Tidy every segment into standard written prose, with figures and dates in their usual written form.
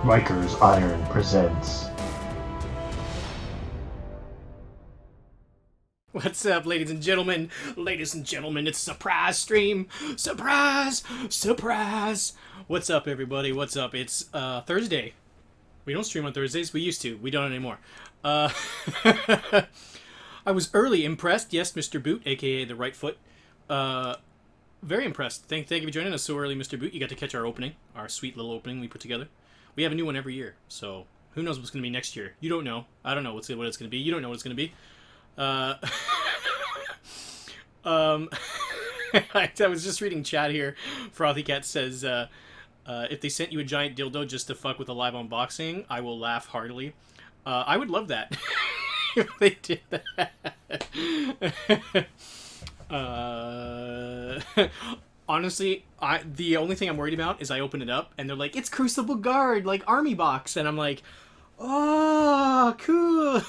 Riker's Iron presents. What's up, ladies and gentlemen? Ladies and gentlemen, it's a surprise stream. Surprise! Surprise! What's up, everybody? What's up? It's Thursday. We don't stream on Thursdays. We used to. We don't anymore. I was early impressed. Yes, Mr. Boot, aka the right foot. Very impressed. Thank you for joining us so early, Mr. Boot. You got to catch our opening, our sweet little opening we put together. We have a new one every year, so who knows what's going to be next year? You don't know. I don't know what it's going to be. You don't know what it's going to be. I was just reading chat here. Frothy Cat says, if they sent you a giant dildo just to fuck with a live unboxing, I will laugh heartily. I would love that. If they did that. Honestly, the only thing I'm worried about is I open it up and they're like, it's Crucible Guard, like Army Box. And I'm like, oh, cool.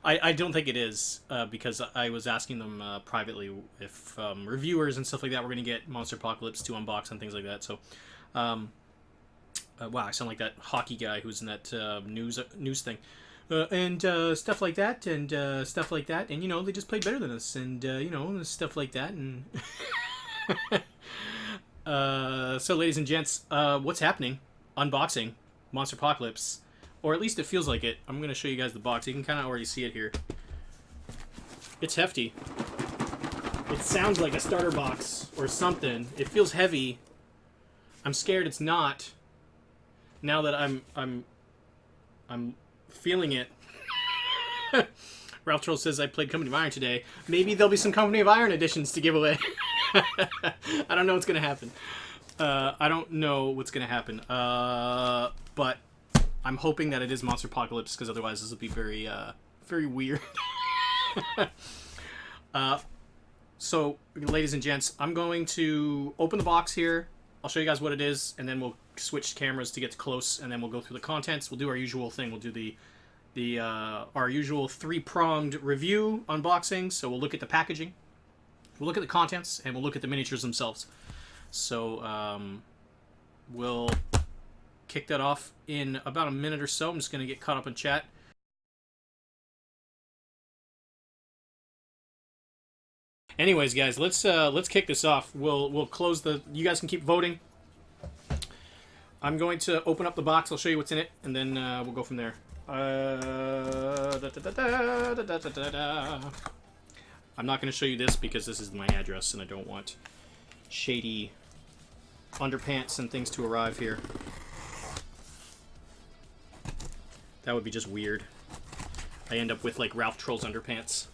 I don't think it is, because I was asking them privately if reviewers and stuff like that were going to get Monsterpocalypse to unbox and things like that. So, wow, I sound like that hockey guy who's in that news thing. And stuff like that, and stuff like that. And, you know, they just played better than us. And, you know, stuff like that. And so, ladies and gents, what's happening? Unboxing Monsterpocalypse. Or at least it feels like it. I'm going to show you guys the box. You can kind of already see it here. It's hefty. It sounds like a starter box or something. It feels heavy. I'm scared it's not. Now that I'm feeling it. Ralph Troll says I played Company of Iron today. Maybe there'll be some Company of Iron editions to give away. I don't know what's going to happen. I don't know what's going to happen. But I'm hoping that it is Monsterpocalypse, because otherwise this will be very, very weird. So, ladies and gents, I'm going to open the box here. I'll show you guys what it is, and then we'll switch cameras to get close, and then we'll go through the contents. We'll do our usual thing. We'll do our usual three-pronged review unboxing. So we'll look at the packaging, we'll look at the contents, and we'll look at the miniatures themselves. So, we'll kick that off in about a minute or so. I'm just going to get caught up in chat. Anyways, guys, let's kick this off. We'll close the. You guys can keep voting. I'm going to open up the box. I'll show you what's in it, and then we'll go from there. I'm not going to show you this because this is my address, and I don't want shady underpants and things to arrive here. That would be just weird. I end up with, like, Ralph Troll's underpants.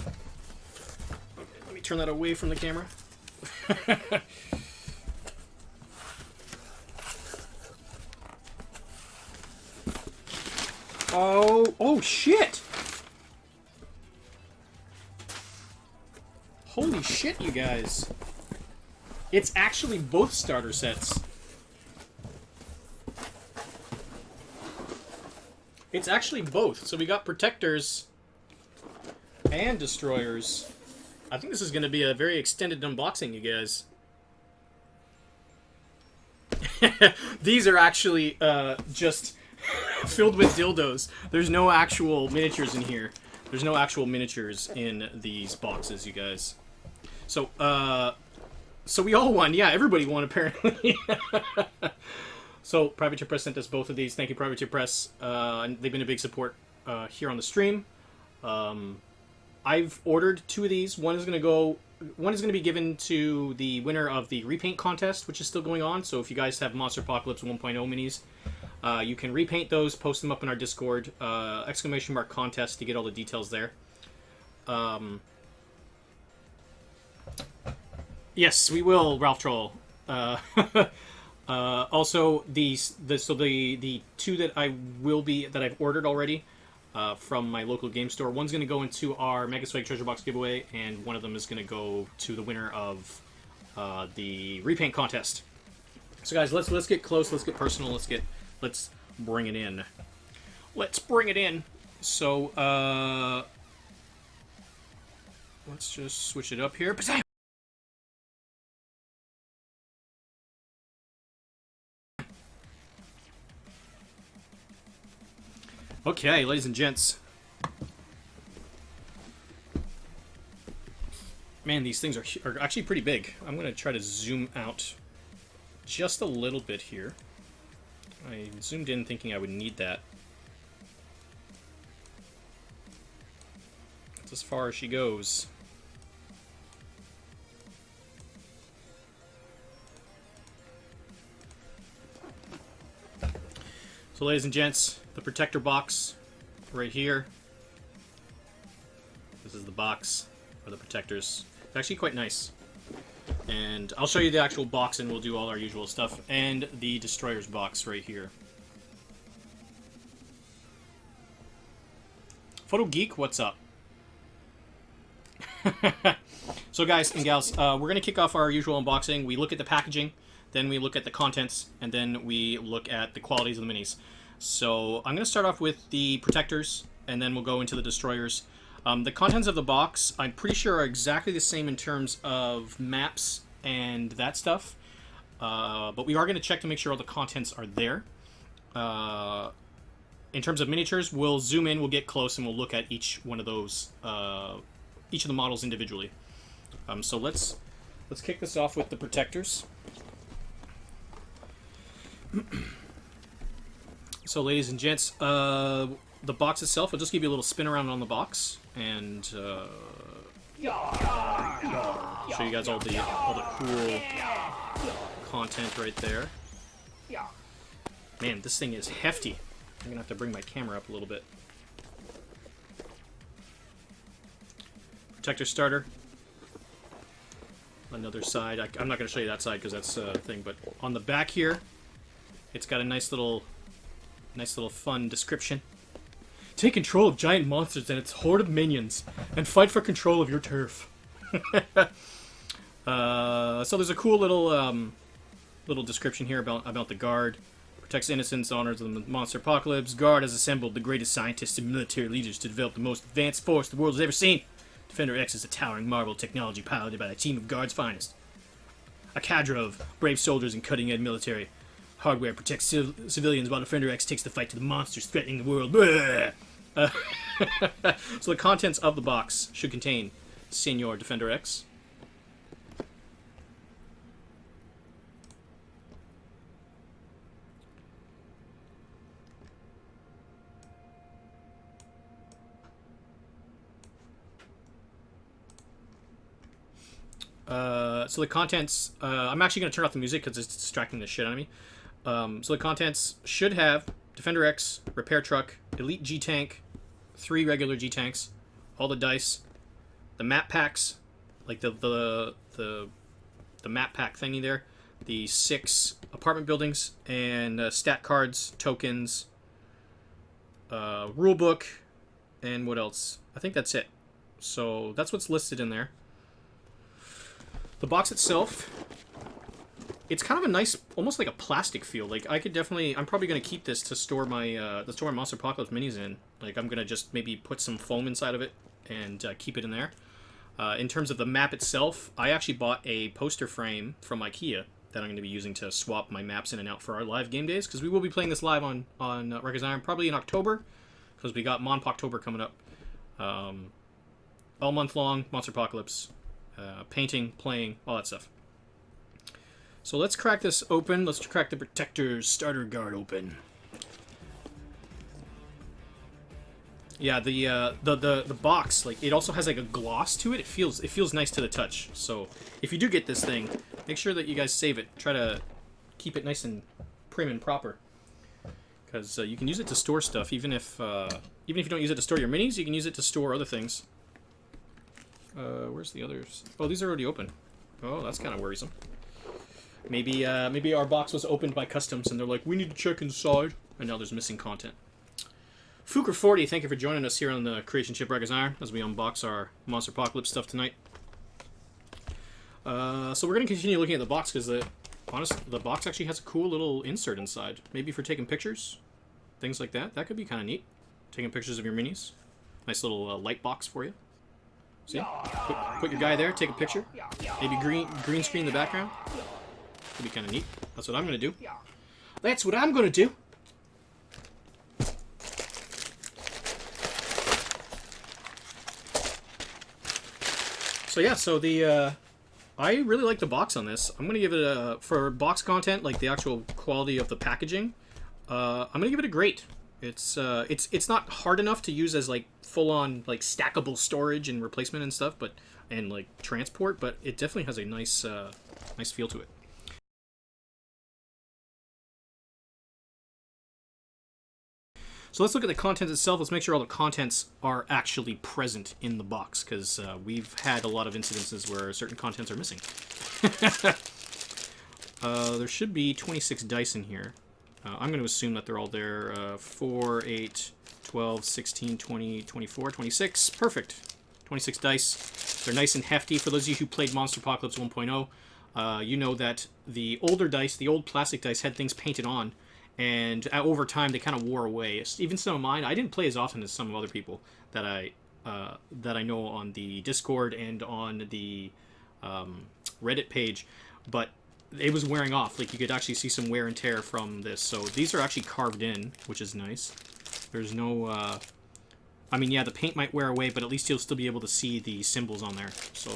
Okay, let me turn that away from the camera. Oh, shit! Holy shit, you guys. It's actually both starter sets. It's actually both. So we got protectors and destroyers. I think this is going to be a very extended unboxing, you guys. These are actually just filled with dildos. There's no actual miniatures in here. There's no actual miniatures in these boxes, you guys. So, so we all won. Yeah, everybody won, apparently. So, Privateer Press sent us both of these. Thank you, Privateer Press. They've been a big support here on the stream. I've ordered two of these. One is going to be given to the winner of the repaint contest, which is still going on. So, if you guys have Monsterpocalypse 1.0 minis, you can repaint those, post them up in our Discord. ! Contest to get all the details there. Yes, we will, Ralph Troll. Also, the two that I've ordered already from my local game store. One's going to go into our Mega Swag Treasure Box giveaway, and one of them is going to go to the winner of the repaint contest. So, guys, let's get close. Let's get personal. Let's bring it in. Let's bring it in. So, let's just switch it up here. Okay, ladies and gents. Man, these things are actually pretty big. I'm going to try to zoom out just a little bit here. I zoomed in thinking I would need that. That's as far as she goes. So, ladies and gents, the protector box right here. This is the box for the protectors. It's actually quite nice. And I'll show you the actual box and we'll do all our usual stuff. And the destroyer's box right here. Photo Geek, what's up? So guys and gals, we're going to kick off our usual unboxing. We look at the packaging, then we look at the contents, and then we look at the qualities of the minis. So I'm going to start off with the protectors, and then we'll go into the destroyers. The contents of the box, I'm pretty sure, are exactly the same in terms of maps and that stuff. But we are going to check to make sure all the contents are there. In terms of miniatures, we'll zoom in, we'll get close, and we'll look at each one of those, each of the models individually. So let's kick this off with the protectors. So, ladies and gents, the box itself, I'll just give you a little spin around on the box, and show you guys all the cool content right there. Man, this thing is hefty. I'm gonna have to bring my camera up a little bit. Protector starter. Another side. I'm not gonna show you that side because that's a thing, but on the back here, it's got a nice little fun description. Take control of giant monsters and its horde of minions, and fight for control of your turf. So there's a cool little description here about the Guard. Protects innocents, honors the Monsterpocalypse. Guard has assembled the greatest scientists and military leaders to develop the most advanced force the world has ever seen. Defender X is a towering marvel of technology piloted by a team of Guard's finest. A cadre of brave soldiers and cutting-edge military hardware protects civilians while Defender X takes the fight to the monsters threatening the world. So the contents of the box should contain Senor Defender X. So the contents, I'm actually going to turn off the music because it's distracting the shit out of me. So the contents should have Defender X, Repair Truck, Elite G-Tank, 3 regular G-Tanks, all the dice, the map packs, like the map pack thingy there, the 6 apartment buildings, and stat cards, tokens, rule book, and what else? I think that's it. So that's what's listed in there. The box itself, it's kind of a nice, almost like a plastic feel. Like I could definitely, I'm probably going to keep this to store my Monsterpocalypse minis in. Like I'm going to just maybe put some foam inside of it and keep it in there. In terms of the map itself, I actually bought a poster frame from IKEA that I'm going to be using to swap my maps in and out for our live game days, because we will be playing this live on Riker's Iron probably in October, because we got Monpoctober coming up. All month long, Monsterpocalypse. Painting, playing, all that stuff. So let's crack this open. Let's crack the Protector's Starter Guard open. Yeah, the box, like, it also has like a gloss to it. It feels nice to the touch. So if you do get this thing, make sure that you guys save it. Try to keep it nice and prim and proper, because you can use it to store stuff. Even if you don't use it to store your minis, you can use it to store other things. Where's the others? Oh, these are already open. Oh, that's kind of worrisome. Maybe our box was opened by customs and they're like, we need to check inside, and now there's missing content. Fuker40, thank you for joining us here on the Creation Ship Riker's Iron as we unbox our Monsterpocalypse stuff tonight. So we're going to continue looking at the box because the box actually has a cool little insert inside. Maybe for taking pictures, things like that. That could be kind of neat. Taking pictures of your minis. Nice little light box for you. See? Put your guy there, take a picture. Maybe green screen in the background. Could be kind of neat. That's what I'm going to do. That's what I'm going to do. So yeah, so the I really like the box on this. I'm gonna give it a, for box content, like the actual quality of the packaging. I'm gonna give it a great. It's not hard enough to use as like full on like stackable storage and replacement and stuff, but and like transport, but it definitely has a nice nice feel to it. So let's look at the contents itself. Let's make sure all the contents are actually present in the box, because we've had a lot of incidences where certain contents are missing. There should be 26 dice in here. I'm going to assume that they're all there. 4, 8, 12, 16, 20, 24, 26. Perfect. 26 dice. They're nice and hefty. For those of you who played Monsterpocalypse 1.0, you know that the older dice, the old plastic dice, had things painted on. And over time, they kind of wore away. Even some of mine, I didn't play as often as some of other people that I know on the Discord and on the Reddit page, but it was wearing off. Like, you could actually see some wear and tear from this. So these are actually carved in, which is nice. There's no... I mean, yeah, the paint might wear away, but at least you'll still be able to see the symbols on there. So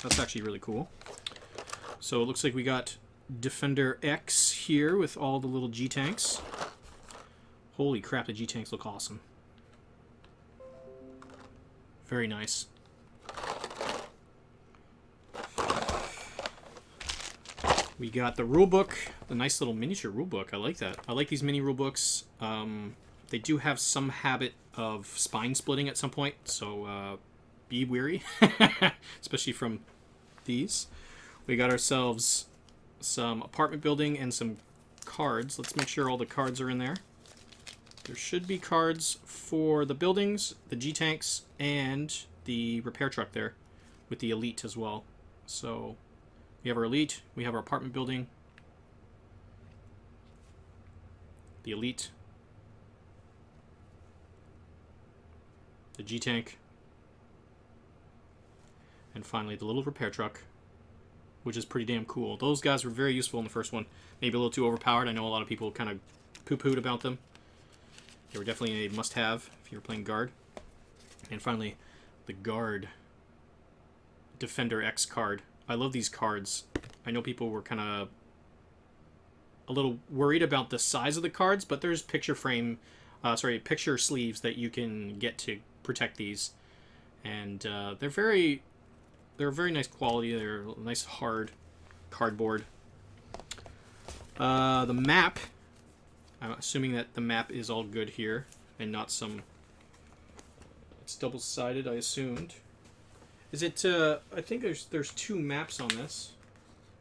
that's actually really cool. So it looks like we got Defender X here with all the little G-Tanks. Holy crap, the G-Tanks look awesome. Very nice. We got the rulebook, the nice little miniature rulebook. I like that. I like these mini rulebooks. They do have some habit of spine splitting at some point, so be wary, especially from these. We got ourselves some apartment building and some cards. Let's make sure all the cards are in there. There should be cards for the buildings, the G-Tanks, and the repair truck there with the Elite as well. So we have our Elite, we have our apartment building, the Elite, the G-Tank, and finally the little repair truck, which is pretty damn cool. Those guys were very useful in the first one. Maybe a little too overpowered. I know a lot of people kind of poo-pooed about them. They were definitely a must-have if you were playing Guard. And finally, the Guard Defender X card. I love these cards. I know people were kind of a little worried about the size of the cards, but there's picture sleeves that you can get to protect these. And they're a very nice quality. They're nice hard cardboard. The map, I'm assuming that the map is all good here and not some... It's double-sided, I assumed. Is it, I think there's two maps on this.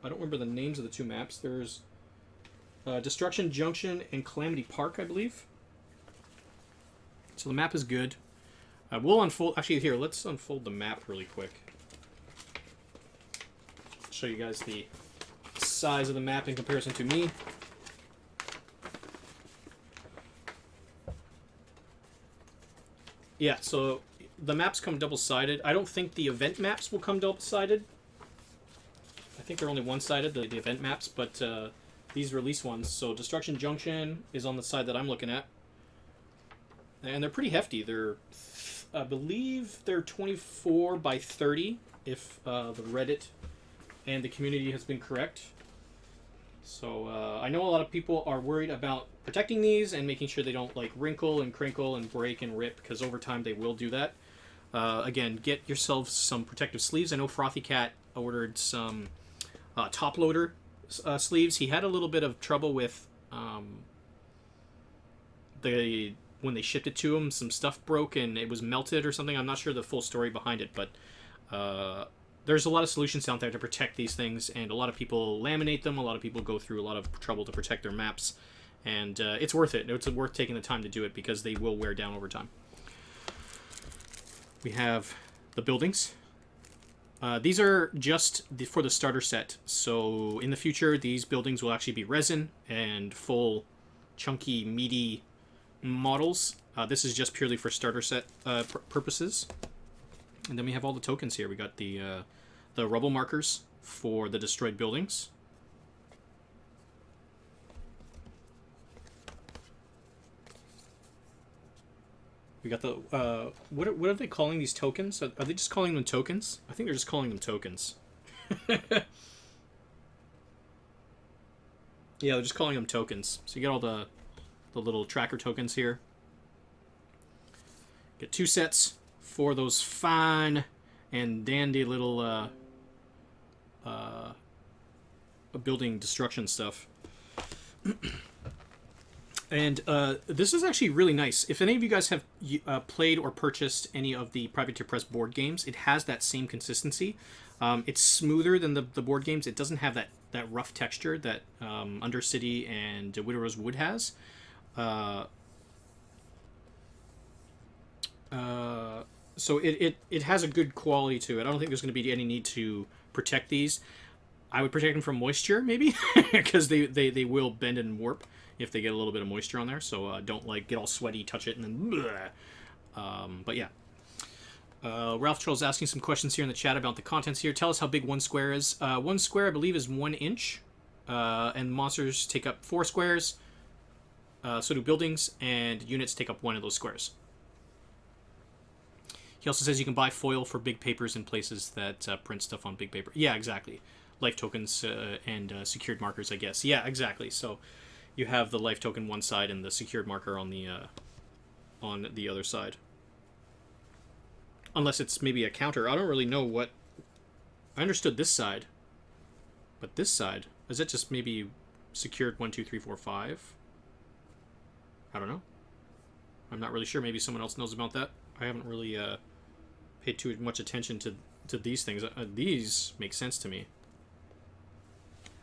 I don't remember the names of the two maps. There's Destruction Junction and Calamity Park, I believe. So the map is good. We'll unfold... Actually, here, let's unfold the map really quick. Show you guys the size of the map in comparison to me. Yeah, so the maps come double-sided. I don't think the event maps will come double-sided. I think they're only one-sided, the event maps, but these release ones. So Destruction Junction is on the side that I'm looking at. And they're pretty hefty. They're, I believe they're 24 by 30, if the Reddit and the community has been correct. So I know a lot of people are worried about protecting these and making sure they don't like wrinkle and crinkle and break and rip, because over time they will do that. Again, get yourselves some protective sleeves. I know Frothy Cat ordered some top loader sleeves. He had a little bit of trouble with when they shipped it to him, some stuff broke and it was melted or something. I'm not sure the full story behind it, but there's a lot of solutions out there to protect these things, and a lot of people laminate them. A lot of people go through a lot of trouble to protect their maps, and it's worth it. It's worth taking the time to do it because they will wear down over time. We have the buildings. These are just for the starter set, so in the future these buildings will actually be resin and full, chunky, meaty models. This is just purely for starter set purposes. And then we have all the tokens here. We got the rubble markers for the destroyed buildings. We got the what are they calling these tokens? Are they just calling them tokens? I think they're just calling them tokens. Yeah, they're just calling them tokens. So you get all the little tracker tokens here. Get 2 sets for those fine and dandy little building destruction stuff. And this is actually really nice. If any of you guys have played or purchased any of the Privateer Press board games, it has that same consistency. It's smoother than the board games. It doesn't have that rough texture that Undercity and Widower's Wood has. So it has a good quality to it. I don't think there's going to be any need to protect these. I would protect them from moisture, maybe, because they will bend and warp if they get a little bit of moisture on there. So don't get all sweaty, touch it, and then but yeah. Ralph Troll's asking some questions here in the chat about the contents here. Tell us how big 1 square is. 1 square, I believe, is 1 inch. And monsters take up 4 squares. So do buildings, and units take up 1 of those squares. He also says you can buy foil for big papers in places that print stuff on big paper. Yeah, exactly. Life tokens and secured markers, I guess. Yeah, exactly. So you have the life token one side and the secured marker on the other side. Unless it's maybe a counter. I don't really know what... I understood this side. But this side, is it just maybe secured 1, 2, 3, 4, 5? I don't know. I'm not really sure. Maybe someone else knows about that. I haven't really paid too much attention to these things. These make sense to me.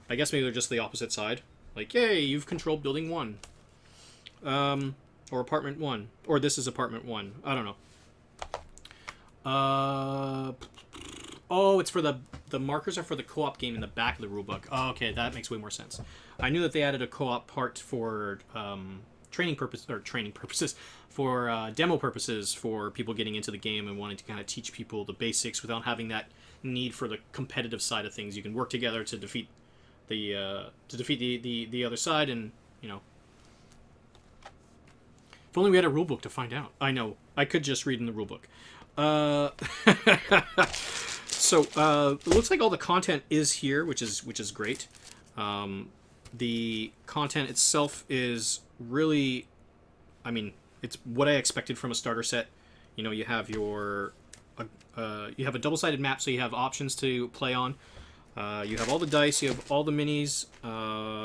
I guess maybe they're just the opposite side. Like, yay, you've controlled building 1. Or apartment 1. Or this is apartment 1. I don't know. Oh, it's for the markers are for the co-op game in the back of the rulebook. Oh, okay, that makes way more sense. I knew that they added a co-op part for training purposes, for demo purposes, for people getting into the game and wanting to kind of teach people the basics without having that need for the competitive side of things. You can work together to defeat the other side, and you know. If only we had a rulebook to find out. I know. I could just read in the rulebook. So it looks like all the content is here, which is great. The content itself is really, I mean, it's what I expected from a starter set. You know, you have you have a double-sided map, so you have options to play on. You have all the dice, you have all the minis,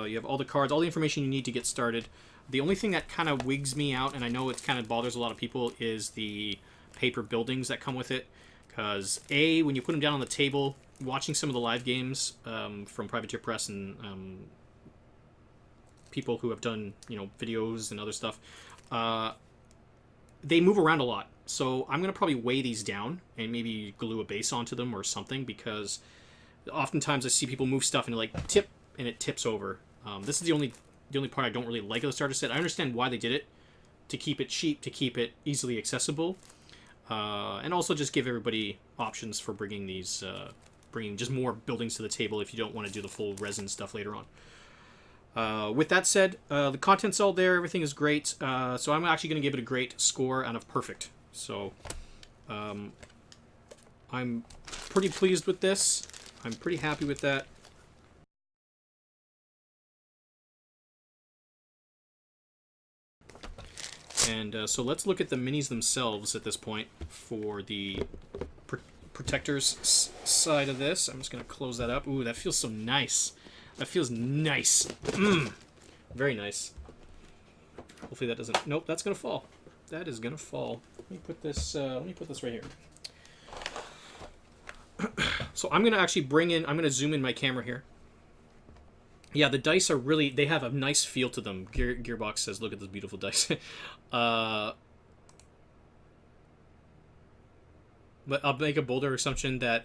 you have all the cards, all the information you need to get started. The only thing that kind of wigs me out, and I know it kind of bothers a lot of people, is the paper buildings that come with it. Because, A, when you put them down on the table, watching some of the live games from Privateer Press and people who have done, you know, videos and other stuff, they move around a lot. So I'm going to probably weigh these down and maybe glue a base onto them or something, because oftentimes I see people move stuff and it tips over. This is the only part I don't really like of the starter set. I understand why they did it, to keep it cheap, to keep it easily accessible, and also just give everybody options for bringing these, bringing just more buildings to the table if you don't want to do the full resin stuff later on. With that said, the content's all there, everything is great, so I'm actually going to give it a great score out of perfect. So, I'm pretty pleased with this. I'm pretty happy with that. And so let's look at the minis themselves at this point for the protectors side of this. I'm just going to close that up. Ooh, that feels so nice. That feels nice. Very nice. Hopefully that doesn't... Nope, that's going to fall. That is going to fall. Let me put this right here. So I'm going to actually bring in... I'm going to zoom in my camera here. Yeah, the dice are really... They have a nice feel to them. Gearbox says, look at those beautiful dice. But I'll make a bolder assumption that...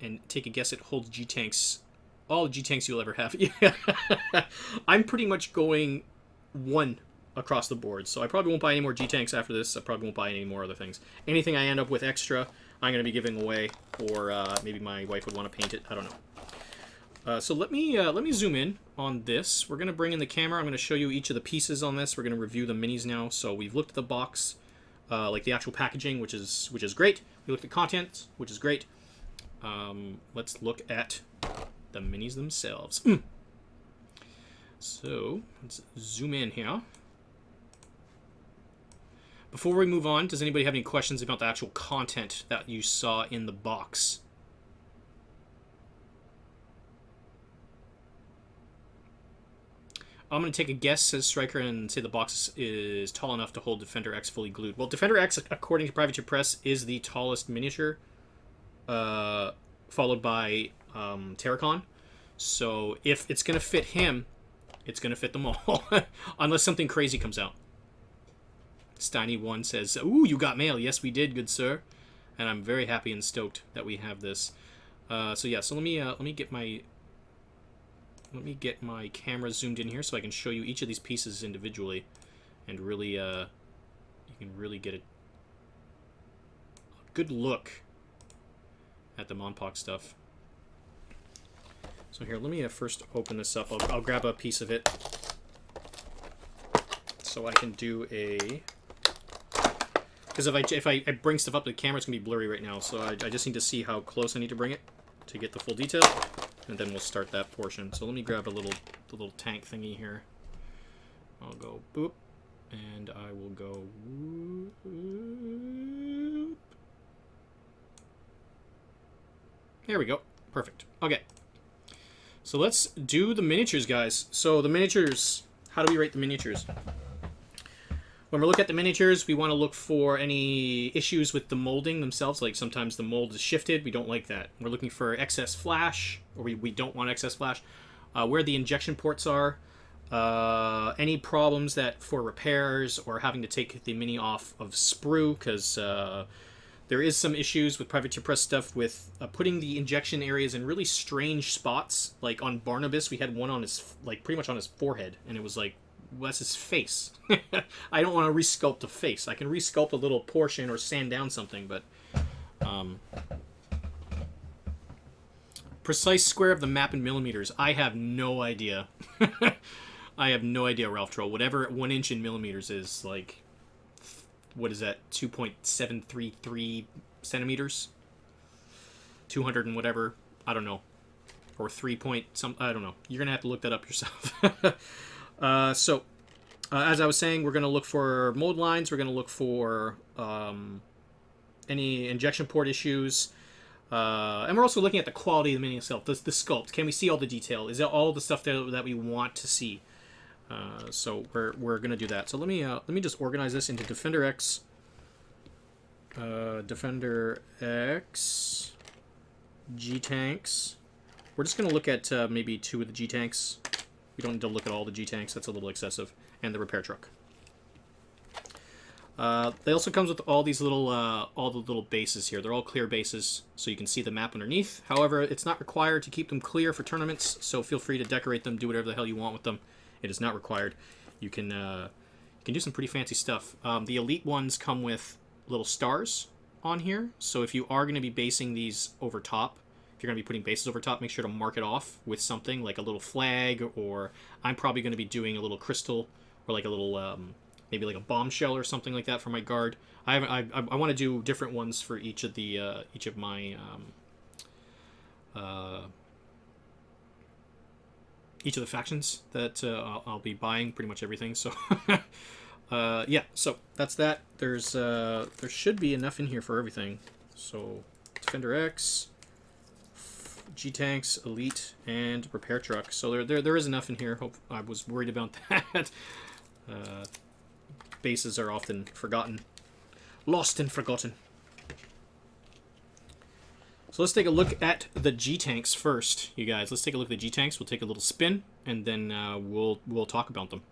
and take a guess, it holds G-Tanks. All G-Tanks you'll ever have. Yeah. I'm pretty much going 1 across the board. So I probably won't buy any more G-Tanks after this. I probably won't buy any more other things. Anything I end up with extra, I'm going to be giving away. Or maybe my wife would want to paint it. I don't know. So let me zoom in on this. We're going to bring in the camera. I'm going to show you each of the pieces on this. We're going to review the minis now. So we've looked at the box. like the actual packaging, which is great. We looked at contents, which is great. Let's look at the minis themselves. So let's zoom in here. Before we move on, does anybody have any questions about the actual content that you saw in the box? I'm going to take a guess, says Striker, and say the box is tall enough to hold Defender X fully glued. Well, Defender X, according to Privateer Press, is the tallest miniature, followed by Terracon. So if it's going to fit him, it's going to fit them all, unless something crazy comes out. Steiny1 says, "Ooh, you got mail." Yes, we did, good sir. And I'm very happy and stoked that we have this. So yeah, so let me get my camera zoomed in here so I can show you each of these pieces individually, and really, you can really get a good look at the Monpoc stuff. So here, let me first open this up. I'll grab a piece of it so I can do a. Because if I bring stuff up to the camera, it's gonna be blurry right now. So I just need to see how close I need to bring it to get the full detail, and then we'll start that portion. So let me grab the little tank thingy here. I'll go boop, and I will go whoop. There we go. Perfect. Okay. So let's do the miniatures, guys. So the miniatures. How do we rate the miniatures? When we look at the miniatures, we want to look for any issues with the molding themselves. Like sometimes the mold is shifted. We don't like that. We're looking for excess flash, or we don't want excess flash. Where the injection ports are. Any problems that for repairs or having to take the mini off of sprue, because there is some issues with Privateer Press stuff with putting the injection areas in really strange spots. Like on Barnabas, we had one on his, like pretty much on his forehead, and it was like, well, that's his face. I don't want to resculpt the face. I can resculpt a little portion or sand down something, but precise square of the map in millimeters. I have no idea. I have no idea, Ralph Troll. Whatever 1 inch in millimeters is, like, what is that? 2.733 centimeters? 200 and whatever. I don't know. Or 3 point some. I don't know. You're gonna have to look that up yourself. So, as I was saying, we're going to look for mold lines. We're going to look for any injection port issues. And we're also looking at the quality of the mini itself, the sculpt. Can we see all the detail? Is it all the stuff that we want to see? So we're going to do that. So let me just organize this into Defender X. Defender X. G-Tanks. We're just going to look at maybe 2 of the G-Tanks. We don't need to look at all the G-Tanks. That's a little excessive. And the repair truck. They also comes with all these little, all the little bases here. They're all clear bases, so you can see the map underneath. However, it's not required to keep them clear for tournaments, so feel free to decorate them, do whatever the hell you want with them. It is not required. You can do some pretty fancy stuff. The elite ones come with little stars on here, so if you are going to be basing these over top, if you're going to be putting bases over top, make sure to mark it off with something like a little flag, or I'm probably going to be doing a little crystal, or like a little, maybe like a bombshell or something like that for my guard. I want to do different ones for each of the each of my each of the factions that I'll be buying pretty much everything. So yeah, so that's that. There's there should be enough in here for everything. So Defender X, G-Tanks, Elite, and Repair Truck. So there is enough in here. I was worried about that. Bases are often forgotten. Lost and forgotten. So let's take a look at the G-Tanks first, you guys. Let's take a look at the G-Tanks. We'll take a little spin, and then we'll talk about them.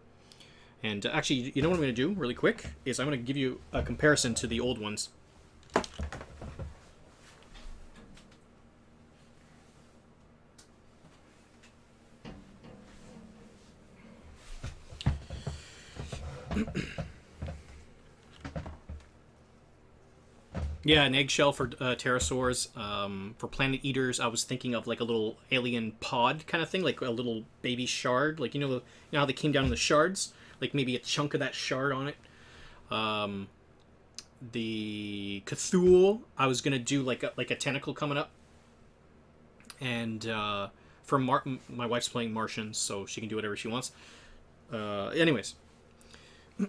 And actually, you know what I'm going to do really quick? Is I'm going to give you a comparison to the old ones. Yeah, an eggshell for pterosaurs. For planet eaters, I was thinking of like a little alien pod kind of thing, like a little baby shard. Like you know how they came down in the shards, like maybe a chunk of that shard on it. the Cthulhu, I was gonna do like a tentacle coming up, and my wife's playing Martians, so she can do whatever she wants. Anyways, so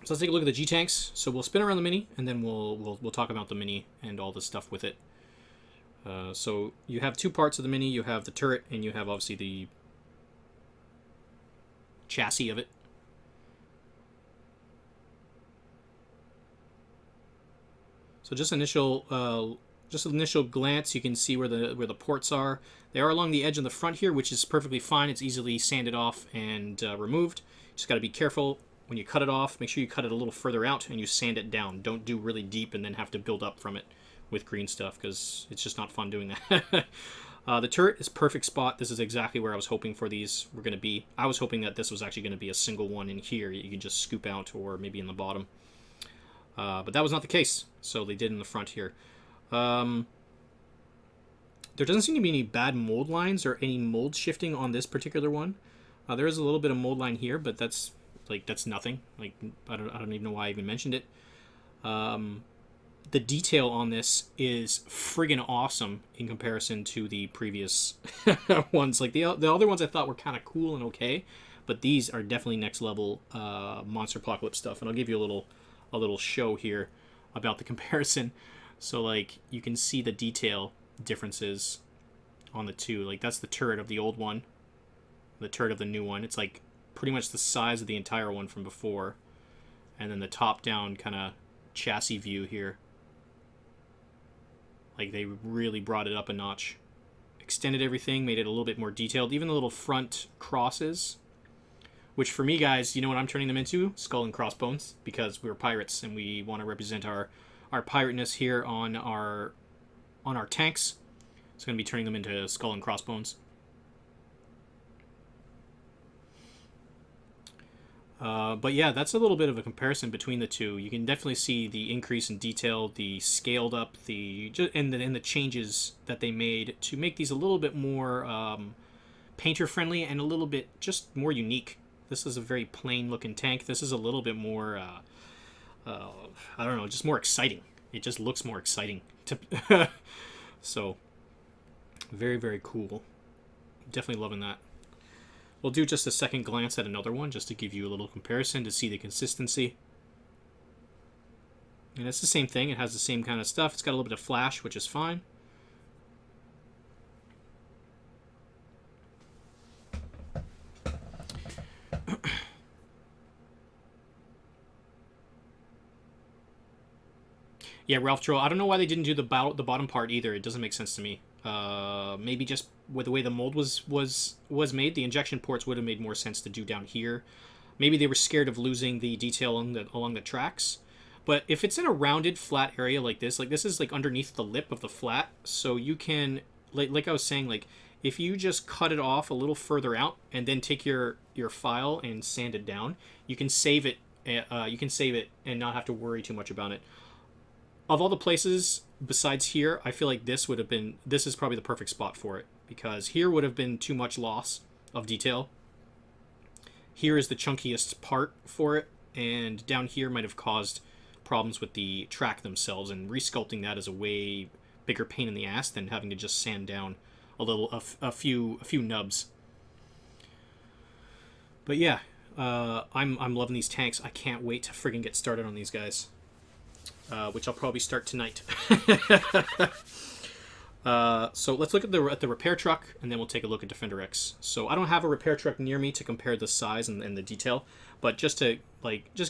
let's take a look at the G tanks. So we'll spin around the mini, and then we'll talk about the mini and all the stuff with it. So you have two parts of the mini. You have the turret, and you have obviously the chassis of it. So just initial glance, you can see where the ports are. They are along the edge in the front here, which is perfectly fine. It's easily sanded off and removed. Just got to be careful when you cut it off. Make sure you cut it a little further out and you sand it down. Don't do really deep and then have to build up from it with green stuff, because it's just not fun doing that. The turret is perfect spot. This is exactly where I was hoping for these were going to be. I was hoping that this was actually going to be a single one in here. You can just scoop out, or maybe in the bottom. But that was not the case, so they did in the front here. There doesn't seem to be any bad mold lines or any mold shifting on this particular one. There is a little bit of mold line here, but that's nothing. Like, I don't even know why I even mentioned it. The detail on this is friggin' awesome in comparison to the previous ones. Like the other ones I thought were kind of cool and okay, but these are definitely next level Monsterpocalypse stuff. And I'll give you a little show here about the comparison. So like you can see the detail differences on the two. Like that's the turret of the old one, the turret of the new one. It's like pretty much the size of the entire one from before. And then the top down kind of chassis view here. Like they really brought it up a notch. Extended everything, made it a little bit more detailed. Even the little front crosses, which for me, guys, you know what I'm turning them into? Skull and crossbones, because we're pirates and we want to represent our pirateness here on our tanks. It's going to be turning them into skull and crossbones. But yeah, that's a little bit of a comparison between the two. You can definitely see the increase in detail, the scaled up, and the changes that they made to make these a little bit more painter friendly and a little bit just more unique. This is a very plain looking tank. This is a little bit more, I don't know, just more exciting. It just looks more exciting. So, very, very cool. Definitely loving that. We'll do just a second glance at another one just to give you a little comparison to see the consistency. And it's the same thing. It has the same kind of stuff. It's got a little bit of flash, which is fine. Yeah, Ralph Troll. I don't know why they didn't do the bottom part either. It doesn't make sense to me. Maybe just with the way the mold was made, the injection ports would have made more sense to do down here. Maybe they were scared of losing the detail along the tracks. But if it's in a rounded, flat area like this is like underneath the lip of the flat, so you can, like I was saying, like if you just cut it off a little further out and then take your file and sand it down, you can save it. You can save it and not have to worry too much about it. Of all the places besides here, I feel like this is probably the perfect spot for it, because here would have been too much loss of detail. Here is the chunkiest part for it, and down here might have caused problems with the track themselves, and resculpting that is a way bigger pain in the ass than having to just sand down a few nubs. But yeah, I'm loving these tanks. I can't wait to friggin' get started on these guys. Which I'll probably start tonight. So let's look at the repair truck, and then we'll take a look at Defender X. So I don't have a repair truck near me to compare the size and the detail, but just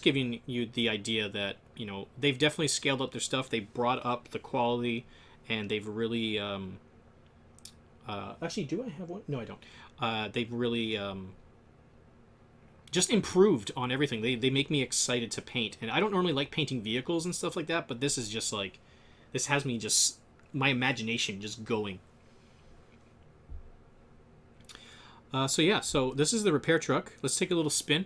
giving you the idea that, you know, they've definitely scaled up their stuff. They brought up the quality, and they've really actually, do I have one? No, I don't. They've really just improved on everything. They make me excited to paint, and I don't normally like painting vehicles and stuff like that, but this is just like, this has me just, my imagination just going. So yeah, so this is the repair truck. Let's take a little spin.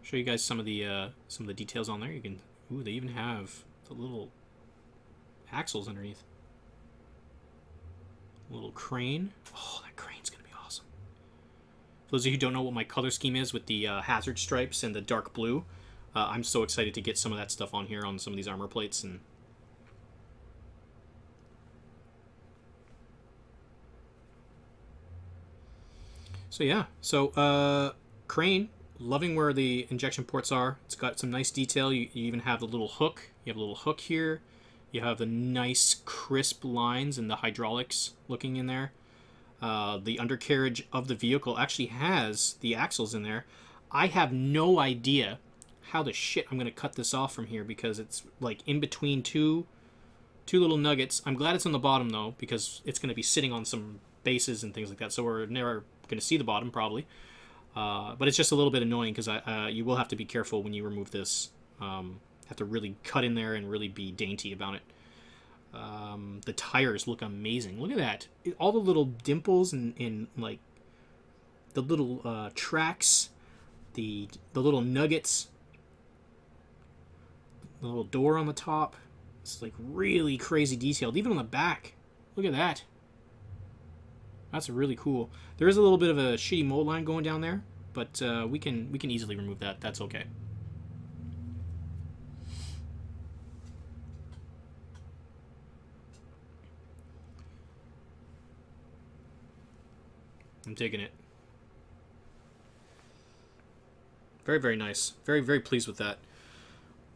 Show you guys some of the details on there. You can, ooh, they even have the little axles underneath. A little crane. Oh, that crane's gonna be awesome. For those of you who don't know what my color scheme is with the hazard stripes and the dark blue, I'm so excited to get some of that stuff on here on some of these armor plates. And so yeah, so crane, loving where the injection ports are. It's got some nice detail. You even have the little hook. You have a little hook here. You have the nice crisp lines and the hydraulics looking in there. The undercarriage of the vehicle actually has the axles in there. I have no idea how the shit I'm going to cut this off from here, because it's like in between two little nuggets. I'm glad it's on the bottom though, because it's going to be sitting on some bases and things like that, so we're never going to see the bottom probably. But it's just a little bit annoying because you will have to be careful when you remove this. Have to really cut in there and really be dainty about it. The tires look amazing. Look at that. All the little dimples and like the little tracks, the little nuggets, the little door on the top. It's like really crazy detailed. Even on the back. Look at that. That's really cool. There is a little bit of a shitty mold line going down there, but we can easily remove that. That's okay. I'm taking it. Very, very nice. Very, very pleased with that.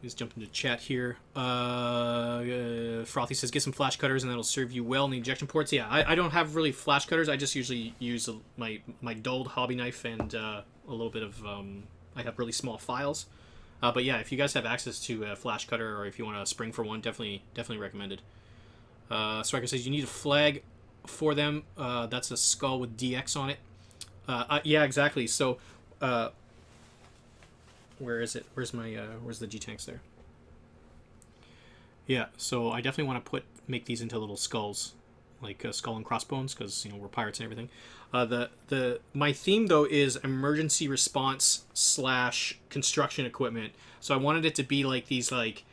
Let's jump into chat here. Frothy says, get some flash cutters and that'll serve you well in the injection ports. Yeah, I don't have really flash cutters. I just usually use my dulled hobby knife and a little bit of... I have really small files. But yeah, if you guys have access to a flash cutter, or if you want a spring for one, definitely recommended. Striker says, you need a flag for them. That's a skull with DX on it. Yeah, exactly. So... where is it? Where's my where's the G-tanks there? Yeah, so I definitely want to make these into little skulls, like skull and crossbones, because we're pirates and everything. My theme though is emergency response / construction equipment. So I wanted it to be like these, like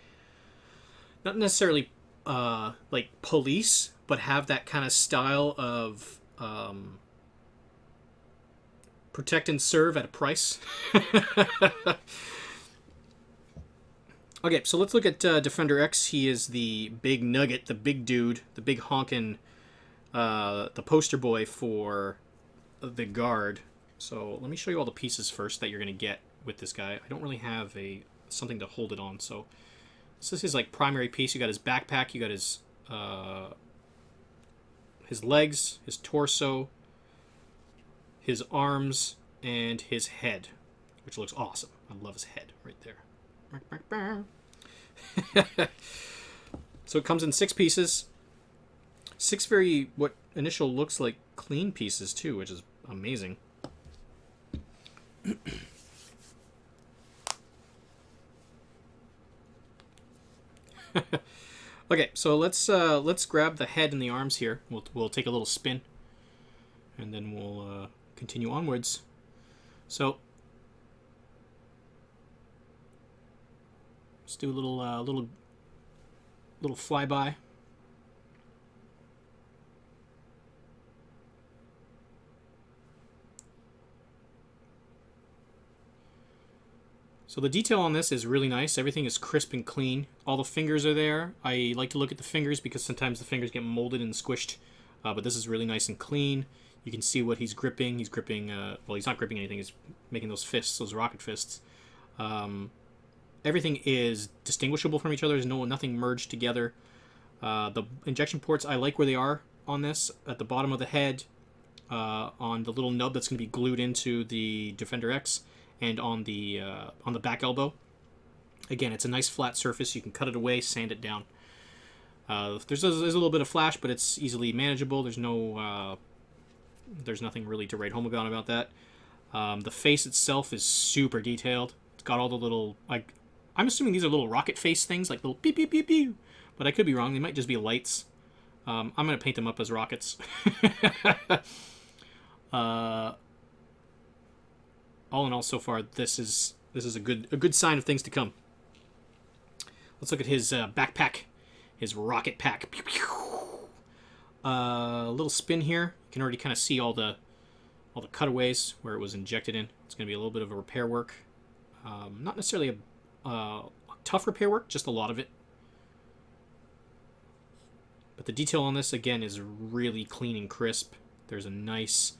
not necessarily like police, but have that kind of style of protect and serve at a price. Okay, so let's look at Defender X. He is the big nugget, the big dude, the big honkin', the poster boy for the guard. So let me show you all the pieces first that you're going to get with this guy. I don't really have something to hold it on, so this is his like primary piece. You got his backpack, you got his legs, his torso, his arms, and his head, which looks awesome. I love his head right there. So it comes in 6 pieces. 6 very, what initial looks like clean pieces too, which is amazing. Okay, so let's grab the head and the arms here. We'll take a little spin, and then we'll continue onwards. So let's do a little flyby. So the detail on this is really nice. Everything is crisp and clean. All the fingers are there. I like to look at the fingers because sometimes the fingers get molded and squished. But this is really nice and clean. You can see what he's gripping. He's gripping, well, he's not gripping anything. He's making those fists, those rocket fists. Everything is distinguishable from each other. There's nothing merged together. The injection ports, I like where they are on this. At the bottom of the head, on the little nub that's going to be glued into the Defender X, and on the back elbow. Again, it's a nice flat surface. You can cut it away, sand it down. There's a little bit of flash, but it's easily manageable. There's nothing really to write home about that. The face itself is super detailed. It's got all the little, like, I'm assuming these are little rocket face things, like little beep beep beep beep. But I could be wrong. They might just be lights. I'm gonna paint them up as rockets. All in all, so far, this is a good sign of things to come. Let's look at his backpack, his rocket pack. A little spin here. You can already kind of see all the cutaways where it was injected in. It's going to be a little bit of a repair work. Not necessarily tough repair work, just a lot of it. But the detail on this, again, is really clean and crisp. There's a nice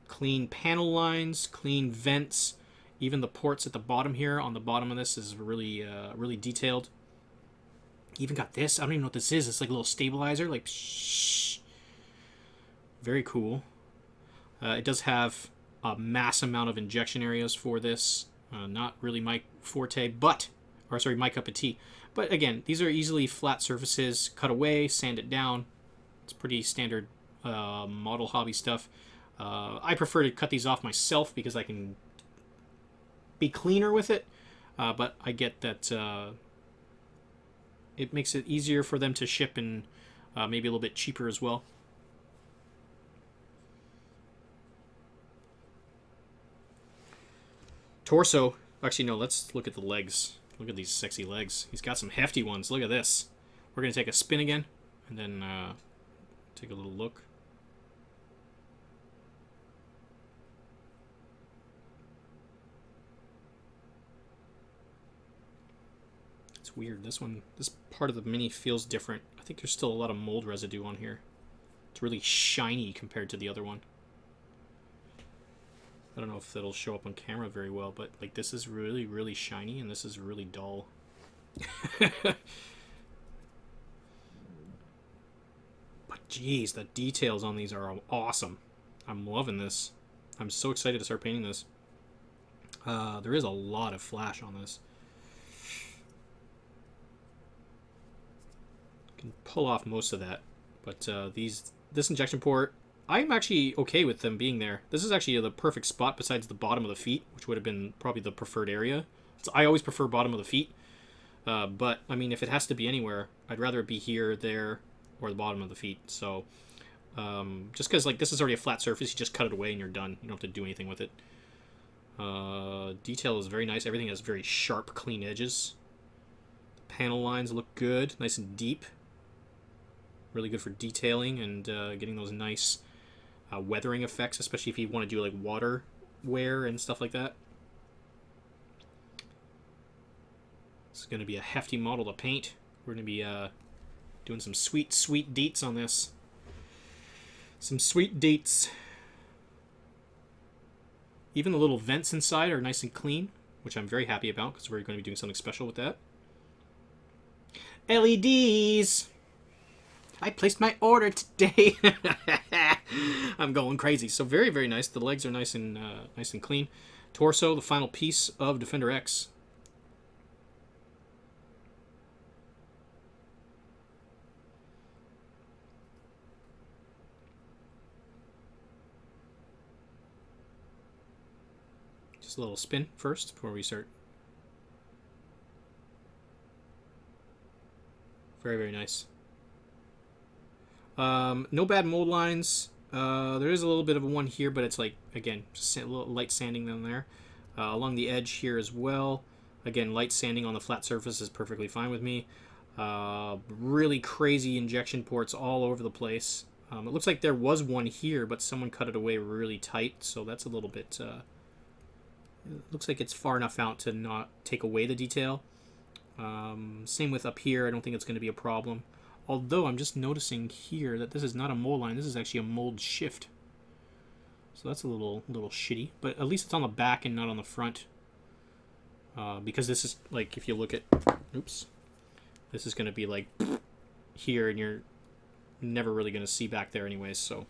clean panel lines, clean vents. Even the ports at the bottom here, on the bottom of this, is really really detailed. Even got this. I don't even know what this is. It's like a little stabilizer. Like, shh. Very cool. It does have a mass amount of injection areas for this. Not really my forte, my cup of tea. But again, these are easily flat surfaces. Cut away, sand it down. It's pretty standard model hobby stuff. I prefer to cut these off myself because I can be cleaner with it. But I get that it makes it easier for them to ship and maybe a little bit cheaper as well. Torso. Actually, no, let's look at the legs. Look at these sexy legs. He's got some hefty ones. Look at this. We're going to take a spin again and then take a little look. It's weird. This part of the Mini feels different. I think there's still a lot of mold residue on here. It's really shiny compared to the other one. I don't know if that'll show up on camera very well, but like this is really, really shiny and this is really dull. But geez, the details on these are awesome. I'm loving this. I'm so excited to start painting this. There is a lot of flash on this. Can pull off most of that, but this injection port, I'm actually okay with them being there. This is actually the perfect spot besides the bottom of the feet, which would have been probably the preferred area. So I always prefer bottom of the feet, but I mean, if it has to be anywhere, I'd rather it be here, there, or the bottom of the feet. So just because like this is already a flat surface, you just cut it away and you're done. You don't have to do anything with it. Detail is very nice. Everything has very sharp, clean edges. The panel lines look good, nice and deep. Really good for detailing and getting those nice weathering effects, especially if you want to do like water wear and stuff like that. This is going to be a hefty model to paint. We're going to be doing some sweet deets on this. Some sweet deets. Even the little vents inside are nice and clean, which I'm very happy about because we're going to be doing something special with that. LEDs! I placed my order today. I'm going crazy. So very, very nice. The legs are nice and clean. Torso, the final piece of Defender X. Just a little spin first before we start. Very, very nice. No bad mold lines. There is a little bit of one here, but it's like, again, just a little light sanding down there. Along the edge here as well. Again, light sanding on the flat surface is perfectly fine with me. Really crazy injection ports all over the place. It looks like there was one here, but someone cut it away really tight, so that's a little bit... it looks like it's far enough out to not take away the detail. Same with up here. I don't think it's going to be a problem. Although I'm just noticing here that this is not a mold line. This is actually a mold shift. So that's a little shitty. But at least it's on the back and not on the front. Because this is, like, if you look at... Oops. This is going to be, like, here, and you're never really going to see back there anyways, so...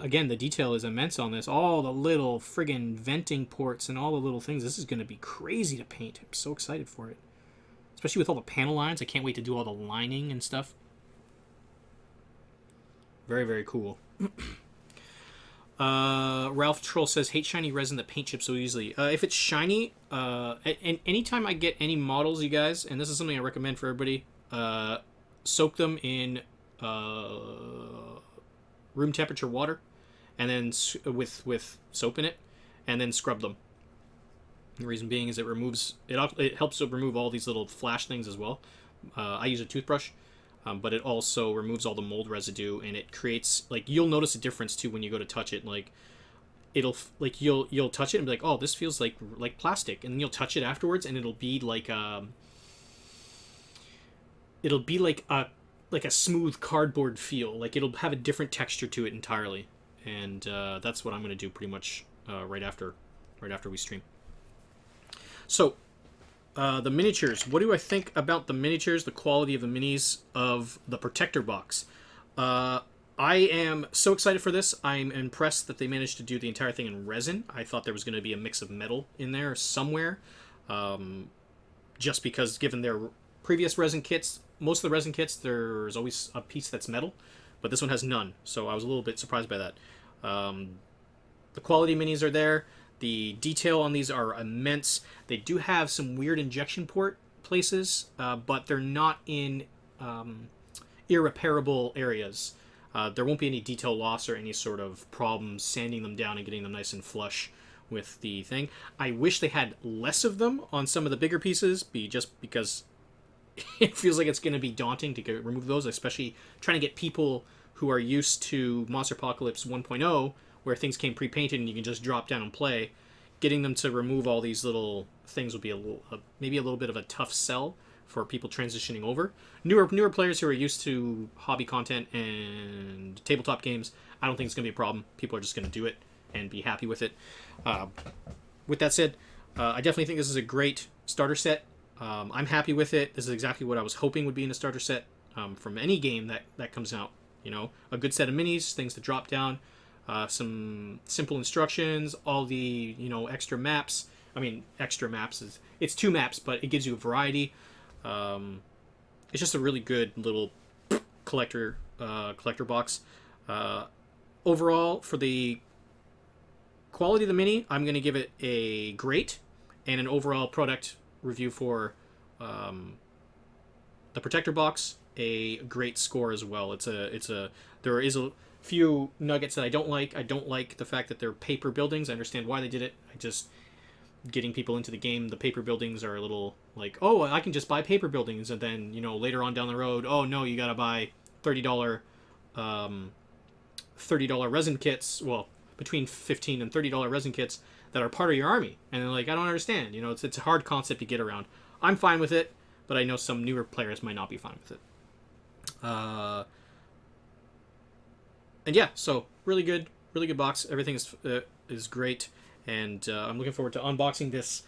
Again, the detail is immense on this. All the little friggin' venting ports and all the little things. This is going to be crazy to paint. I'm so excited for it. Especially with all the panel lines. I can't wait to do all the lining and stuff. Very, very cool. Ralph Troll says, hate shiny resin that paint chips so easily. If it's shiny, and anytime I get any models, you guys, and this is something I recommend for everybody, soak them in room temperature water, and then with soap in it, and then scrub them. The reason being is it helps to remove all these little flash things as well. I use a toothbrush. but it also removes all the mold residue, and it creates, like, you'll notice a difference too when you go to touch it. Like, you'll touch it and be like, oh, this feels like plastic, and then you'll touch it afterwards, and it'll be like a smooth cardboard feel. Like, it'll have a different texture to it entirely, and that's what I'm gonna do pretty much right after we stream. So, the miniatures. What do I think about the miniatures? The quality of the minis of the protector box. I am so excited for this. I'm impressed that they managed to do the entire thing in resin. I thought there was going to be a mix of metal in there somewhere, just because given their previous resin kits, most of the resin kits, there's always a piece that's metal, but this one has none. So I was a little bit surprised by that. The quality minis are there. The detail on these are immense. They do have some weird injection port places, but they're not in irreparable areas. There won't be any detail loss or any sort of problems sanding them down and getting them nice and flush with the thing. I wish they had less of them on some of the bigger pieces, just because it feels like it's going to be daunting to remove those, especially trying to get people who are used to Monsterpocalypse 1.0, where things came pre-painted and you can just drop down and play. Getting them to remove all these little things will be maybe a little bit of a tough sell for people transitioning over. Newer players who are used to hobby content and tabletop games, I don't think it's going to be a problem. People are just going to do it and be happy with it. With that said, I definitely think this is a great starter set. I'm happy with it. This is exactly what I was hoping would be in a starter set from any game that comes out. You know, a good set of minis, things to drop down, some simple instructions, all the, extra maps. I mean, extra maps it's 2 maps, but it gives you a variety. It's just a really good little collector box. Overall, for the quality of the mini, I'm going to give it a great, and an overall product review for the protector box, a great score as well. There is a few nuggets that I don't like. I don't like the fact that they're paper buildings. I understand why they did it. Getting people into the game, the paper buildings are a little like, oh, I can just buy paper buildings, and then later on down the road, oh no, you gotta buy $30 resin kits. Well, between $15 and $30 resin kits that are part of your army, and they're like, I don't understand. It's a hard concept to get around. I'm fine with it, but I know some newer players might not be fine with it. And yeah, so really good box. Everything is great. And I'm looking forward to unboxing this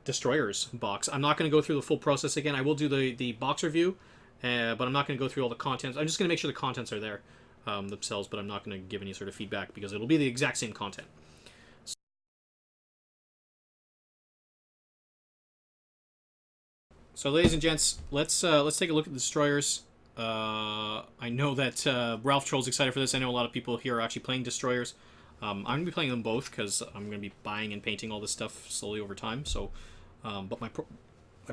Destroyers box. I'm not going to go through the full process again. I will do the box review, but I'm not going to go through all the contents. I'm just going to make sure the contents are there themselves, but I'm not going to give any sort of feedback because it'll be the exact same content. So, ladies and gents, let's take a look at the Destroyers. I know that Ralph Troll's excited for this. I know a lot of people here are actually playing Destroyers. I'm going to be playing them both because I'm going to be buying and painting all this stuff slowly over time. So, but my